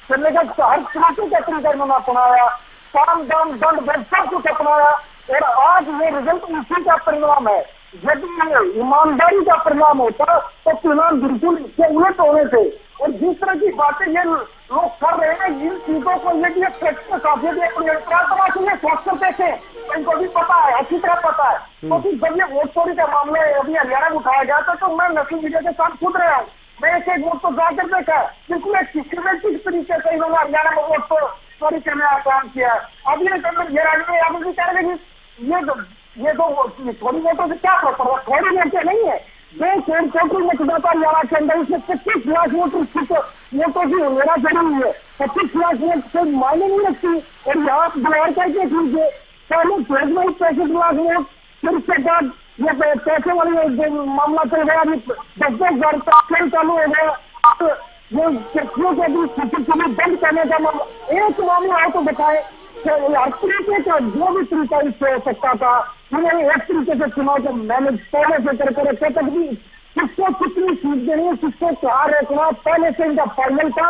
करने का हर तरीके का तरीका इन्होंने अपनाया। काम दाम दंड भेद सब कुछ अपनाया और आज ये रिजल्ट उसी का परिणाम है। यदि ये ईमानदारी का परिणाम होता तो चुनाव बिल्कुल इससे उलट होने थे। और जिस तरह की बातें ये लोग कर रहे हैं इन चीजों को यदि फैक्ट के साथ यदि अपने सोच कर देखें इनको भी पता है अच्छी तरह पता है। क्योंकि जब ये वोट चोरी का मामला अभी हरियाणा में उठाया गया था तो मैं नेशनल मीडिया के साथ खुद रहा हूँ। मैं एक वोट तो जाकर देखा बिल्कुल एक सिस्टमेटिक तरीके से इन्होंने हरियाणा में वोट तो चोरी करने का काम किया। अब ये भी कह रहे ये तो थोड़ी वोटों से क्या फर्क पड़ा थोड़ी वोटें नहीं है टोटल मतदाता हरियाणा के अंदर इसमें 25 लाख वोटों की होना जरूरी है। 25 लाख वोट से मायने नहीं रखती। और यहाँ बिहार का देख लीजिए पहले फेज में 65 लाख वोट फिर उसके बाद ये पैसे वाली मामला चल गया 10,000 ट्रेन चालू हो गया वो व्यक्तियों के भी सूची बंद करने का मामला एक मामला है तो बताए हर तरीके का जो भी तरीका इससे हो सकता था उन्होंने एक तरीके से चुनाव को मैनेज पहले से करके तक भी किसको कितनी सीट देनी है किसको क्या रखना पहले से इनका फाइनल था।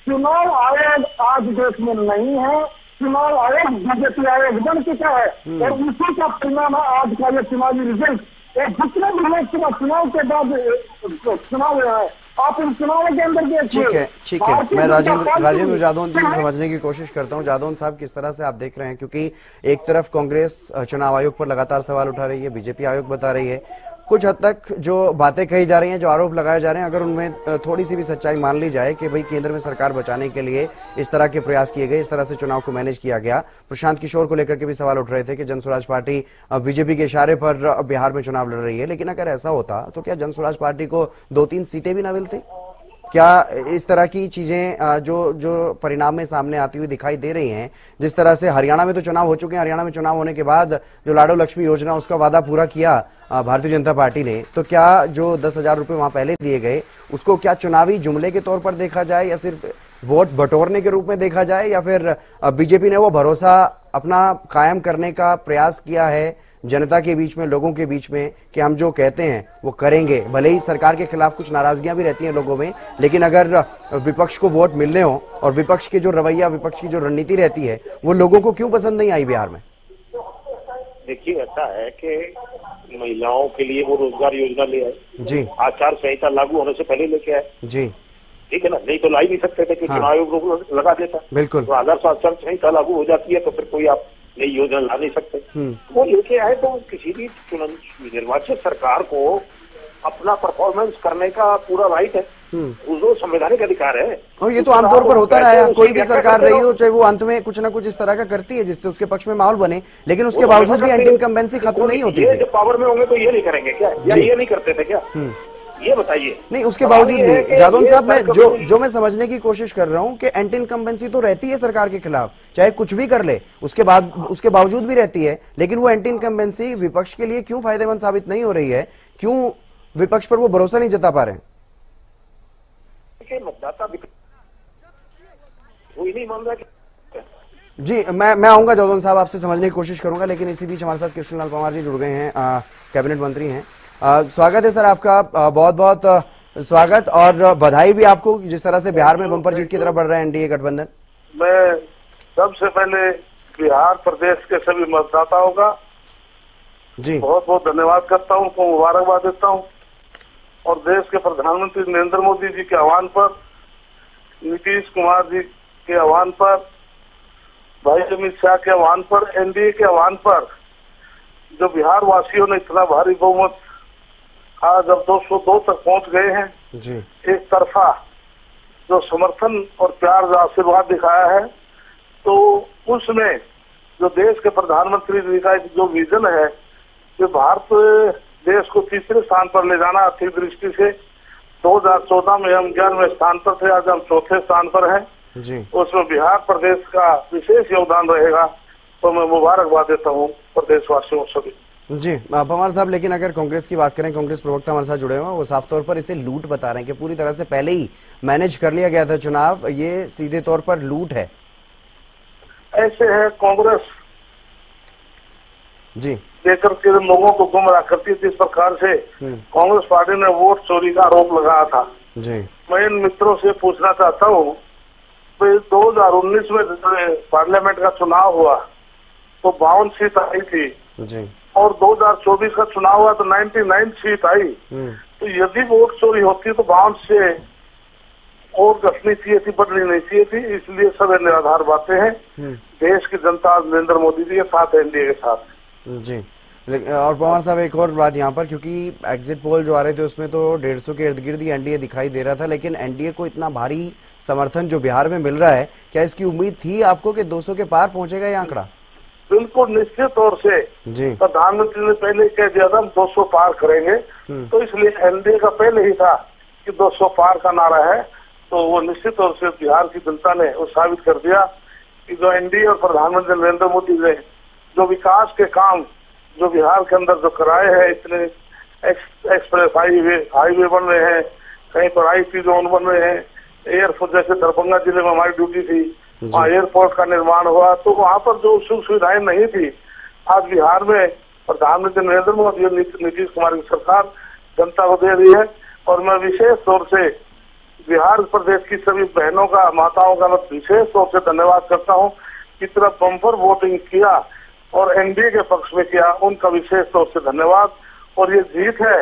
चुनाव आयोग आज देश में नहीं है। चुनाव आयोग बीजेपी आयोग बन चुका है और उसी का परिणाम है आज का ये चुनावी रिजल्ट। और जितने भी लोकसभा चुनाव के बाद चुनाव है आप इन चुनावों के अंदर ठीक है मैं राजेंद्र जादौन जी से समझने की कोशिश करता हूं। जादौन साहब किस तरह से आप देख रहे हैं क्योंकि एक तरफ कांग्रेस चुनाव आयोग पर लगातार सवाल उठा रही है बीजेपी आयोग बता रही है कुछ हद तक जो बातें कही जा रही हैं जो आरोप लगाए जा रहे हैं अगर उनमें थोड़ी सी भी सच्चाई मान ली जाए कि भाई केंद्र में सरकार बचाने के लिए इस तरह के प्रयास किए गए इस तरह से चुनाव को मैनेज किया गया। प्रशांत किशोर को लेकर के भी सवाल उठ रहे थे कि जनस्वराज पार्टी बीजेपी के इशारे पर बिहार में चुनाव लड़ रही है लेकिन अगर ऐसा होता तो क्या जनस्वराज पार्टी को 2-3 सीटें भी ना मिलती? क्या इस तरह की चीजें जो परिणाम में सामने आती हुई दिखाई दे रही हैं जिस तरह से हरियाणा में तो चुनाव हो चुके हैं हरियाणा में चुनाव होने के बाद जो लाडो लक्ष्मी योजना उसका वादा पूरा किया भारतीय जनता पार्टी ने तो क्या जो 10,000 रुपए वहां पहले दिए गए उसको क्या चुनावी जुमले के तौर पर देखा जाए या सिर्फ वोट बटोरने के रूप में देखा जाए या फिर बीजेपी ने वो भरोसा अपना कायम करने का प्रयास किया है जनता के बीच में लोगों के बीच में कि हम जो कहते हैं वो करेंगे। भले ही सरकार के खिलाफ कुछ नाराजगियां भी रहती हैं लोगों में लेकिन अगर विपक्ष को वोट मिलने हो और विपक्ष के जो रवैया विपक्ष की जो रणनीति रहती है वो लोगों को क्यों पसंद नहीं आई बिहार में? देखिए ऐसा है कि महिलाओं के लिए वो रोजगार योजना ले आए जी आचार संहिता लागू होने से पहले लेके आए जी ठीक है ना नहीं तो ला ही नहीं सकते थे कि चुनाव आयोग लगा देता बिल्कुल तो आदर्श आचार संहिता लागू हो जाती है तो फिर कोई आप नई योजना ला नहीं सकते। वो लेके आए तो किसी भी निर्वाचित सरकार को अपना परफॉर्मेंस करने का पूरा राइट है वो संवैधानिक अधिकार है और ये तो आमतौर पर होता रहा है कोई भी सरकार रही हो चाहे वो अंत में कुछ ना कुछ इस तरह का करती है जिससे उसके पक्ष में माहौल बने लेकिन उसके बावजूद भी एंटी इनकम्बेंसी खत्म नहीं होती है। जब पावर में होंगे तो ये नहीं करेंगे क्या या ये नहीं करते थे क्या ये बताइए? नहीं उसके बावजूद भी जादौन साहब मैं जो मैं समझने की कोशिश कर रहा हूं कि एंटी इनकम्बेंसी तो रहती है सरकार के खिलाफ चाहे कुछ भी कर ले उसके बावजूद भी रहती है लेकिन वो एंटी इनकम्बेंसी विपक्ष के लिए क्यों फायदेमंद साबित नहीं हो रही है? क्यों विपक्ष पर वो भरोसा नहीं जता पा रहे हैं? मतदाता कोई नहीं मान रहा जी मैं आऊंगा जादौन साहब आपसे समझने की कोशिश करूंगा लेकिन इसी बीच हमारे साथ कृष्णलाल पंवार जी जुड़ गए हैं कैबिनेट मंत्री हैं। स्वागत है सर आपका बहुत बहुत स्वागत और बधाई भी आपको जिस तरह से बिहार में बम्पर जीत की तरफ बढ़ रहा है एनडीए गठबंधन। मैं सबसे पहले बिहार प्रदेश के सभी मतदाताओं का जी बहुत बहुत धन्यवाद करता हूं उनको मुबारकबाद देता हूं और देश के प्रधानमंत्री नरेंद्र मोदी जी के आह्वान पर नीतीश कुमार जी के आह्वान पर भाई अमित शाह के आह्वान पर एनडीए के आह्वान पर जो बिहार वासियों ने इतना भारी बहुमत आज अब 202 तक पहुंच गए हैं जी एक तरफा जो समर्थन और प्यार आशीर्वाद दिखाया है तो उसमें जो देश के प्रधानमंत्री जी का जो विजन है कि भारत देश को तीसरे स्थान पर ले जाना आर्थिक दृष्टि से 2014 में हम 11वें स्थान पर थे आज हम चौथे स्थान पर हैं जी। उसमें बिहार प्रदेश का विशेष योगदान रहेगा। तो मैं मुबारकबाद देता हूँ प्रदेशवासियों सभी। जी पवार साहब, लेकिन अगर कांग्रेस की बात करें, कांग्रेस प्रवक्ता हमारे साथ जुड़े हुए हैं, वो साफ तौर पर इसे लूट बता रहे हैं कि पूरी तरह से पहले ही मैनेज कर लिया गया था चुनाव, ये सीधे तौर पर लूट है। ऐसे है कांग्रेस जी लेकर के लोगों को गुमराह करती थी। इस प्रकार से कांग्रेस पार्टी ने वोट चोरी का आरोप लगाया था। जी मैं इन मित्रों से पूछना चाहता हूँ, 2019 में पार्लियामेंट का चुनाव हुआ तो 52 सीट आई थी जी, और 2024 का चुनाव हुआ तो 99 सीट आई। तो यदि वोट चोरी होती तो 52 से और घटनी चाहिए थी, बढ़नी नहीं चाहिए थी। इसलिए सब निराधार बातें हैं। देश की जनता नरेंद्र मोदी जी के साथ, एनडीए के साथ। जी और पवार साहब, एक और बात यहाँ पर, क्योंकि एग्जिट पोल जो आ रहे थे उसमें तो 150 के इर्द गिर्द ही एनडीए दिखाई दे रहा था, लेकिन एनडीए को इतना भारी समर्थन जो बिहार में मिल रहा है, क्या इसकी उम्मीद थी आपको कि 200 के पार पहुंचेगा ये आंकड़ा? बिल्कुल निश्चित तौर से जी। प्रधानमंत्री ने पहले कह दिया था हम 200 पार करेंगे, तो इसलिए एनडीए का पहले ही था कि 200 पार का नारा है। तो वो निश्चित तौर से बिहार की जनता ने वो साबित कर दिया कि जो एनडीए और प्रधानमंत्री नरेंद्र मोदी ने जो विकास के काम जो बिहार के अंदर जो कराए हैं, इतने एक्सप्रेस हाईवे बन रहे हैं, कहीं पर आईटी जोन बन रहे हैं, एयरपोर्ट जैसे दरभंगा जिले में हमारी ड्यूटी थी, वहाँ एयरपोर्ट का निर्माण हुआ, तो वहाँ पर जो सुख सुविधाएं नहीं थी, आज बिहार में प्रधानमंत्री नरेंद्र मोदी और नीतीश कुमार की सरकार जनता को दे रही है। और मैं विशेष तौर से बिहार प्रदेश की सभी बहनों का, माताओं का मैं विशेष तौर से धन्यवाद करता हूँ। कितना बम्पर वोटिंग किया और एनडीए के पक्ष में किया, उनका विशेष तौर से धन्यवाद। और ये जीत है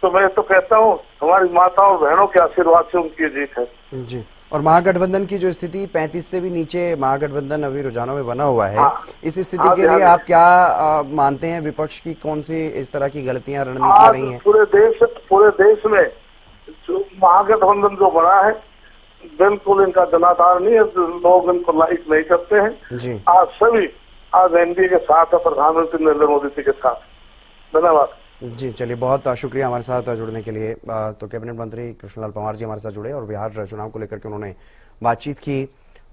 तो मैं तो कहता हूँ हमारी माताओं और बहनों के आशीर्वाद से उनकी जीत है। जी। और महागठबंधन की जो स्थिति 35 से भी नीचे महागठबंधन अभी रुझानों में बना हुआ है, हाँ, इस स्थिति के लिए आप क्या मानते हैं? विपक्ष की कौन सी इस तरह की गलतियां, रणनीतियां रही हैं? पूरे देश में जो महागठबंधन जो बना है, बिल्कुल इनका जनाधार नहीं है, लोग इनको लाइक नहीं करते हैं। जी। आज एनडीए के साथ है, प्रधानमंत्री नरेंद्र मोदी जी के साथ। धन्यवाद। जी चलिए, बहुत शुक्रिया हमारे साथ जुड़ने के लिए। तो कैबिनेट मंत्री कृष्णलाल पंवार जी हमारे साथ जुड़े और बिहार चुनाव को लेकर के उन्होंने बातचीत की,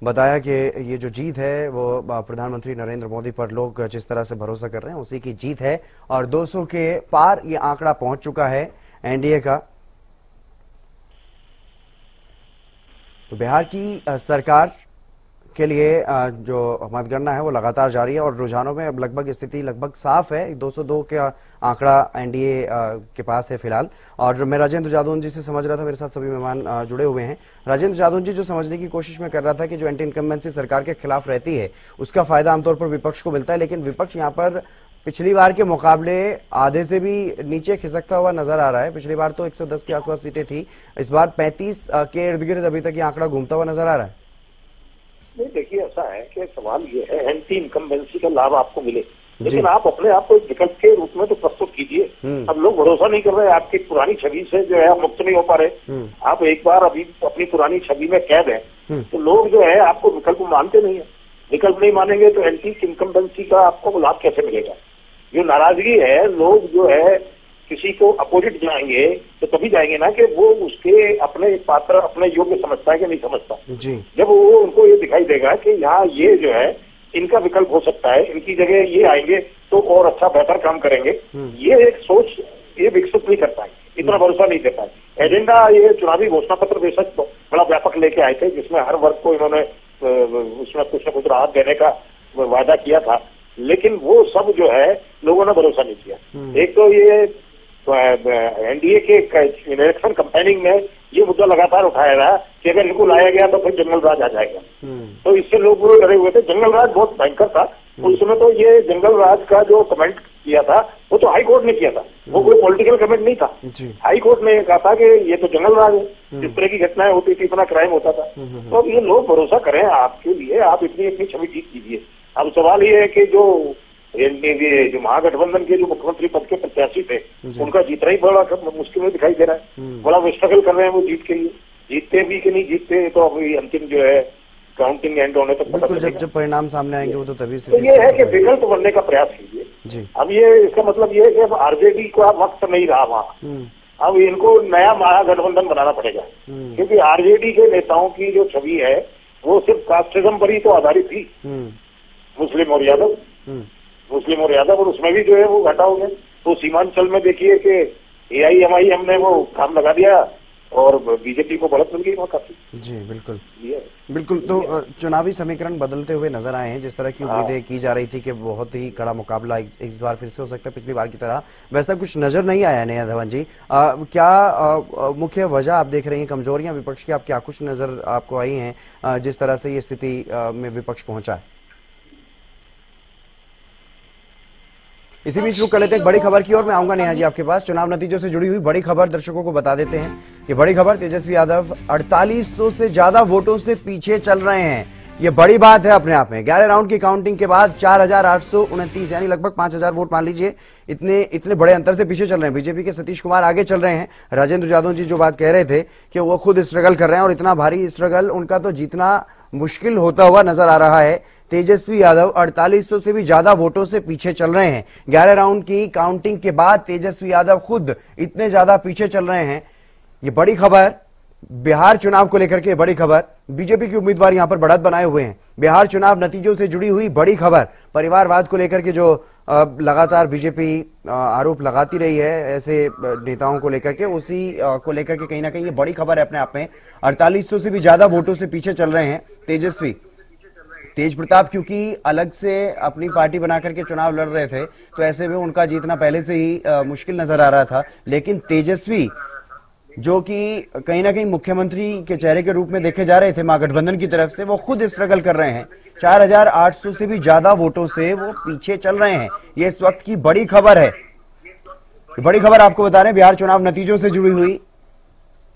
बताया कि ये जो जीत है वो प्रधानमंत्री नरेंद्र मोदी पर लोग जिस तरह से भरोसा कर रहे हैं उसी की जीत है और 200 के पार ये आंकड़ा पहुंच चुका है एनडीए का। तो बिहार की सरकार के लिए जो मतगणना है वो लगातार जारी है और रुझानों में अब लगभग स्थिति लगभग साफ है। 202 का आंकड़ा एनडीए के पास है फिलहाल। और मैं राजेंद्र जादौन जी से समझ रहा था, मेरे साथ सभी मेहमान जुड़े हुए हैं। राजेंद्र जादौन जी, जो समझने की कोशिश में कर रहा था कि जो एंटी इनकम्बेंसी सरकार के खिलाफ रहती है उसका फायदा आमतौर पर विपक्ष को मिलता है, लेकिन विपक्ष यहाँ पर पिछली बार के मुकाबले आधे से भी नीचे खिसकता हुआ नजर आ रहा है। पिछली बार तो 110 के आसपास सीटें थी, इस बार 35 के इर्द गिर्द अभी तक ये आंकड़ा घूमता हुआ नजर आ रहा है। नहीं, देखिए ऐसा है कि सवाल ये है एंटी इनकम्बेंसी का लाभ आपको मिले, लेकिन आप अपने आप को एक विकल्प के रूप में तो प्रस्तुत कीजिए। अब लोग भरोसा नहीं कर रहे, आपकी पुरानी छवि से जो है आप मुक्त नहीं हो पा रहे। आप एक बार अभी अपनी पुरानी छवि में कैद हैं तो लोग जो है आपको विकल्प मानते नहीं है। विकल्प नहीं मानेंगे तो एंटी इनकम्बेंसी का आपको लाभ कैसे मिलेगा? जो नाराजगी है, लोग जो है किसी को अपोजिट जाएंगे तो तभी जाएंगे ना कि वो उसके अपने पात्र अपने योग्य समझता है कि नहीं समझता। जी। जब वो उनको ये दिखाई देगा कि यहाँ ये जो है इनका विकल्प हो सकता है, इनकी जगह ये आएंगे तो और अच्छा बेहतर काम करेंगे, ये एक सोच ये विकसित नहीं कर पाए, इतना भरोसा नहीं दे पाए। एजेंडा ये चुनावी घोषणा पत्र बेशक बड़ा व्यापक लेके आए थे, जिसमें हर वर्ग को इन्होंने उसमें कुछ न कुछ राहत देने का वादा किया था, लेकिन वो सब जो है लोगों ने भरोसा नहीं किया। एक तो ये एनडीए के इलेक्शन कैंपेनिंग में ये मुद्दा लगातार उठाया रहा कि अगर इनको लाया गया तो फिर जंगल राज आ जाएगा, तो इससे लोग वो डरे हुए थे। जंगल राज बहुत भयंकर था उस समय, तो ये जंगल राज का जो कमेंट किया था वो तो हाई कोर्ट ने किया था, वो कोई पॉलिटिकल कमेंट नहीं था। हाई कोर्ट ने कहा था कि ये तो जंगल राज है, जिस तरह की घटनाएं होती थी, इतना क्राइम होता था। तो अब ये लोग भरोसा करें आपके लिए, आप इतनी छवि जीत कीजिए। अब सवाल ये है कि जो महागठबंधन के जो मुख्यमंत्री पद के प्रत्याशी थे उनका जीतना ही बड़ा मुश्किल में दिखाई दे रहा है। बड़ा वो स्ट्रगल कर रहे हैं वो जीत के लिए, जीतते भी कि नहीं जीतते तो अभी अंतिम जो है काउंटिंग एंड होने तक पता चलेगा। जब परिणाम सामने आएंगे वो तो तभी से। तो ये है कि विकल्प बनने का प्रयास कीजिए। अब ये इसका मतलब ये है कि अब आरजेडी को वक्त नहीं रहा वहाँ, अब इनको नया महागठबंधन बनाना पड़ेगा, क्योंकि आरजेडी के नेताओं की जो छवि है वो सिर्फ कास्टिज्म पर ही तो आधारित थी, मुस्लिम और यादव, मुस्लिम और यादव, और उसमें भी जो है वो घाटा हो गया। तो सीमांचल में देखिए कि AIMIM ने वो काम लगा दिया और बीजेपी को बढ़त मिल गई वहाँ काफी। जी बिल्कुल बिल्कुल। तो चुनावी समीकरण बदलते हुए नजर आए हैं, जिस तरह की उम्मीदें की जा रही थी कि बहुत ही कड़ा मुकाबला इस बार फिर से हो सकता है पिछली बार की तरह, वैसा कुछ नजर नहीं आया नेहा धवन जी। क्या मुख्य वजह आप देख रही हैं, कमजोरियां विपक्ष की आप क्या कुछ नजर आपको आई हैं जिस तरह से ये स्थिति में विपक्ष पहुंचा है? इसी बीच रुक कर लेते हैं एक बड़ी खबर की ओर मैं आऊंगा नेहा जी आपके पास। चुनाव नतीजों से जुड़ी हुई बड़ी खबर दर्शकों को बता देते हैं। ये बड़ी खबर, तेजस्वी यादव 4800 से ज्यादा वोटों से पीछे चल रहे हैं। ये बड़ी बात है अपने आप में। 11 राउंड की काउंटिंग के बाद 4829 यानी लगभग 5000 वोट मान लीजिए, इतने बड़े अंतर से पीछे चल रहे हैं। बीजेपी के सतीश कुमार आगे चल रहे हैं। राजेंद्र यादव जी जो बात कह रहे थे कि वो खुद स्ट्रगल कर रहे हैं और इतना भारी स्ट्रगल उनका तो जीतना मुश्किल होता हुआ नजर आ रहा है। तेजस्वी यादव 4800 से भी ज्यादा वोटों से पीछे चल रहे हैं। 11 राउंड की काउंटिंग के बाद तेजस्वी यादव खुद इतने ज्यादा पीछे चल रहे हैं। ये बड़ी खबर, बिहार चुनाव को लेकर के बड़ी खबर। बीजेपी के उम्मीदवार यहां पर बढ़त बनाए हुए हैं। बिहार चुनाव नतीजों से जुड़ी हुई बड़ी खबर, परिवारवाद को लेकर के जो लगातार बीजेपी आरोप लगाती रही है ऐसे नेताओं को लेकर के, उसी को लेकर के कहीं ना कहीं ये बड़ी खबर है अपने आप में। 4800 से भी ज्यादा वोटों से पीछे चल रहे हैं तेजस्वी। तेज प्रताप क्योंकि अलग से अपनी पार्टी बना करके चुनाव लड़ रहे थे, तो ऐसे में उनका जीतना पहले से ही मुश्किल नजर आ रहा था। लेकिन तेजस्वी जो कि कहीं ना कहीं मुख्यमंत्री के चेहरे के रूप में देखे जा रहे थे महागठबंधन की तरफ से, वो खुद स्ट्रगल कर रहे हैं। 4800 से भी ज्यादा वोटों से वो पीछे चल रहे हैं। ये इस वक्त की बड़ी खबर है। बड़ी खबर आपको बता रहे हैं बिहार चुनाव नतीजों से जुड़ी हुई।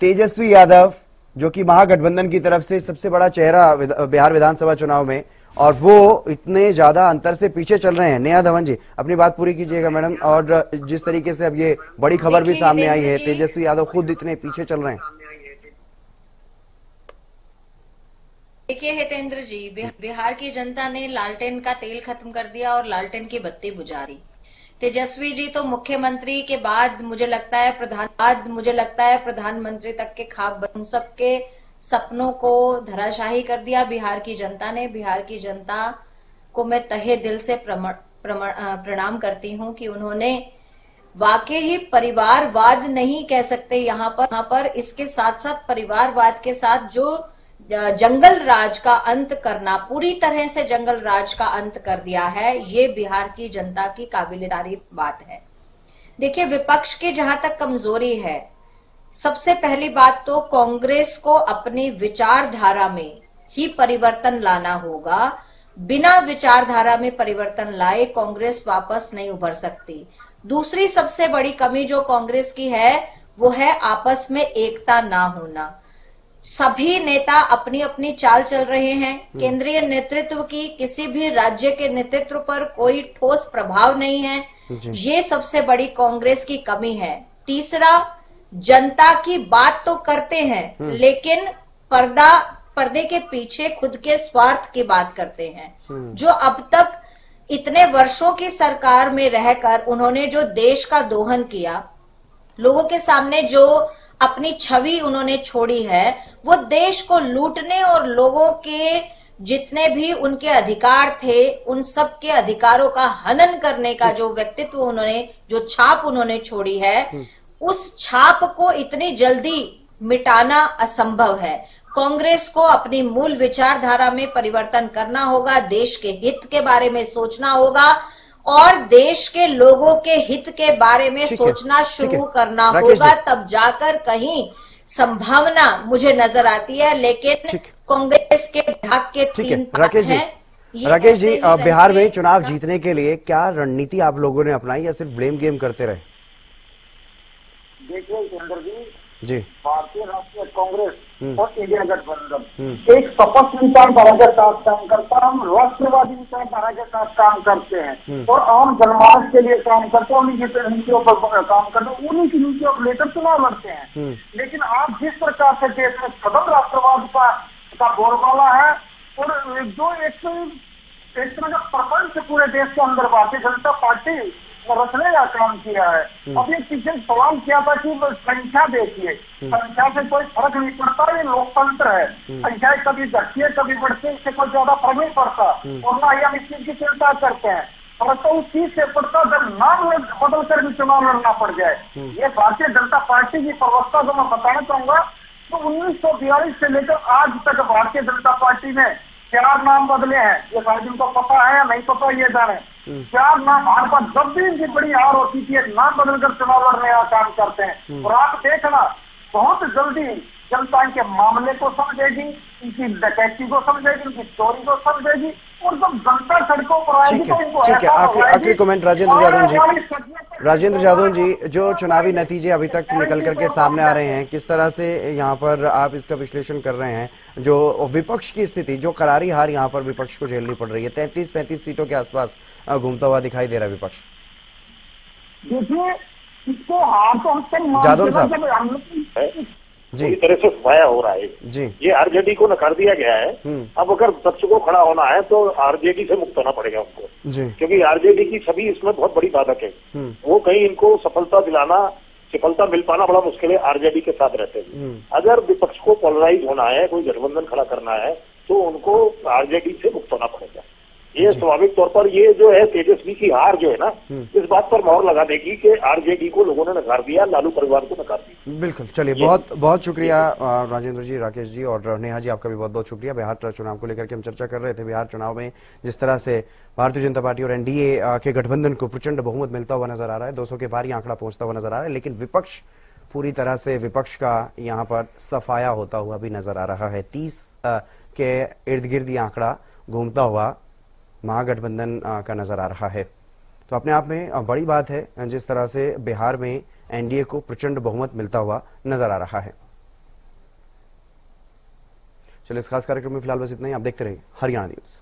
तेजस्वी यादव जो कि महागठबंधन की तरफ से सबसे बड़ा चेहरा बिहार विधानसभा चुनाव में, और वो इतने ज्यादा अंतर से पीछे चल रहे हैं। नेहा धवन जी अपनी बात पूरी कीजिएगा मैडम। और जिस तरीके से अब ये बड़ी खबर भी सामने आई है, तेजस्वी यादव खुद इतने पीछे चल रहे हैं। देखिए हितेंद्र जी, बिहार की जनता ने लालटेन का तेल खत्म कर दिया और लालटेन की बत्ती बुझा दी। तेजस्वी जी तो मुख्यमंत्री के बाद मुझे लगता है प्रधानमंत्री तक के खाब उन सबके सपनों को धराशाही कर दिया बिहार की जनता ने। बिहार की जनता को मैं तहे दिल से प्रणाम करती हूं कि उन्होंने वाकई ही परिवारवाद नहीं कह सकते यहाँ पर इसके साथ साथ परिवारवाद के साथ जो जंगल राज का अंत करना, पूरी तरह से जंगल राज का अंत कर दिया है, ये बिहार की जनता की काबिल तारीफ बात है। देखिए विपक्ष की जहां तक कमजोरी है, सबसे पहली बात तो कांग्रेस को अपनी विचारधारा में ही परिवर्तन लाना होगा। बिना विचारधारा में परिवर्तन लाए कांग्रेस वापस नहीं उभर सकती। दूसरी सबसे बड़ी कमी जो कांग्रेस की है वो है आपस में एकता ना होना। सभी नेता अपनी अपनी चाल चल रहे हैं। केंद्रीय नेतृत्व की किसी भी राज्य के नेतृत्व पर कोई ठोस प्रभाव नहीं है। ये सबसे बड़ी कांग्रेस की कमी है। तीसरा, जनता की बात तो करते हैं लेकिन पर्दे के पीछे खुद के स्वार्थ की बात करते हैं। जो अब तक इतने वर्षों की सरकार में रहकर उन्होंने जो देश का दोहन किया, लोगों के सामने जो अपनी छवि उन्होंने छोड़ी है, वो देश को लूटने और लोगों के जितने भी उनके अधिकार थे उन सब के अधिकारों का हनन करने का जो व्यक्तित्व उन्होंने, जो छाप उन्होंने छोड़ी है, उस छाप को इतनी जल्दी मिटाना असंभव है। कांग्रेस को अपनी मूल विचारधारा में परिवर्तन करना होगा, देश के हित के बारे में सोचना होगा और देश के लोगों के हित के बारे में सोचना शुरू करना होगा, तब जाकर कहीं संभावना मुझे नजर आती है। लेकिन कांग्रेस के ढाक के तीन राकेश जी, बिहार में चुनाव जीतने के लिए क्या रणनीति आप लोगों ने अपनाई या सिर्फ ब्लेम गेम करते रहे? देखिए चंद्र जी, भारतीय राष्ट्रीय कांग्रेस और इंडिया गठबंधन एक सपक्ष विचारधारा के साथ काम करता है। हम राष्ट्रवादी विचारधारा के साथ काम करते हैं और आम जनमानस के लिए काम करते हैं, उन्हीं की नीतियों पर काम करते हैं, उन्हीं की नीतियों को लेकर चुनाव लड़ते हैं। लेकिन आप जिस प्रकार से देश में सदन राष्ट्रवाद का बोलबाला है और जो एक तरह का प्रपंच पूरे देश के अंदर भारतीय जनता पार्टी रचने का काम किया है। अभी पीछे सवाल किया था कि संख्या देखिए, संख्या से कोई फर्क नहीं पड़ता, ये लोकतंत्र है। संख्या कभी घटती है कभी बढ़ती है, इससे कोई ज्यादा फर्क नहीं पड़ता और ना ही हम इस चीज की चिंता करते हैं। और तो उस चीज से पड़ता जब नाम बदल कर भी चुनाव लड़ना पड़ जाए। ये भारतीय जनता पार्टी की व्यवस्था को मैं बताना चाहूंगा, तो 1942 से लेकर आज तक भारतीय जनता पार्टी ने 4 नाम बदले हैं। ये शायद इनको पता है या नहीं पता ये जाने। 4 नाम हर बार जब भी इनकी बड़ी हार होती थी नाम बदलकर चुनाव लड़ने का काम करते हैं। और आप देखना बहुत जल्दी जनता इनके मामले को समझेगी, इनकी डकैती को समझेगी, इनकी चोरी को समझेगी और जब जनता सड़कों पर आएगी तो इनको ठीक है। आखिरी कमेंट राजेंद्र यादव जी। राजेंद्र यादव जी, जो चुनावी नतीजे अभी तक निकल करके सामने आ रहे हैं, किस तरह से यहाँ पर आप इसका विश्लेषण कर रहे हैं? जो विपक्ष की स्थिति, जो करारी हार यहाँ पर विपक्ष को झेलनी पड़ रही है, 33-35 सीटों के आसपास घूमता हुआ दिखाई दे रहा है विपक्ष। देखिए इसको हार तो हम जादव साहब जी, पूरी तरह से फवाया हो रहा है जी। ये आरजेडी को नकार दिया गया है। अब अगर विपक्ष को खड़ा होना है तो आरजेडी से मुक्त होना पड़ेगा उनको जी, क्योंकि आरजेडी की छवि इसमें बहुत बड़ी बाधक है। वो कहीं इनको सफलता मिल पाना बड़ा मुश्किल है आरजेडी के साथ रहते हैं। अगर विपक्ष को पोलराइज होना है, कोई गठबंधन खड़ा करना है, तो उनको आरजेडी से मुक्त होना पड़ेगा। ये स्वाभाविक तौर पर ये जो है तेजस्वी की हार जो है ना, इस बात पर मोहर लगा देगी कि आरजेडी को लोगों ने नकार दिया, लालू परिवार को नकार दिया। बिल्कुल। चलिए, बहुत बहुत शुक्रिया राजेंद्र जी, राकेश जी और नेहा जी, आपका भी बहुत बहुत शुक्रिया। बिहार चुनाव को लेकर के हम चर्चा कर रहे थे। बिहार चुनाव में जिस तरह से भारतीय जनता पार्टी और एनडीए के गठबंधन को प्रचंड बहुमत मिलता हुआ नजर आ रहा है, 200 के पार आंकड़ा पहुंचता हुआ नजर आ रहा है, लेकिन विपक्ष पूरी तरह से विपक्ष का यहाँ पर सफाया होता हुआ भी नजर आ रहा है। 30 के इर्द गिर्द ये आंकड़ा घूमता हुआ महागठबंधन का नजर आ रहा है। तो अपने आप में बड़ी बात है जिस तरह से बिहार में एनडीए को प्रचंड बहुमत मिलता हुआ नजर आ रहा है। चलिए, इस खास कार्यक्रम में फिलहाल बस इतना ही। आप देखते रहिए हरियाणा न्यूज।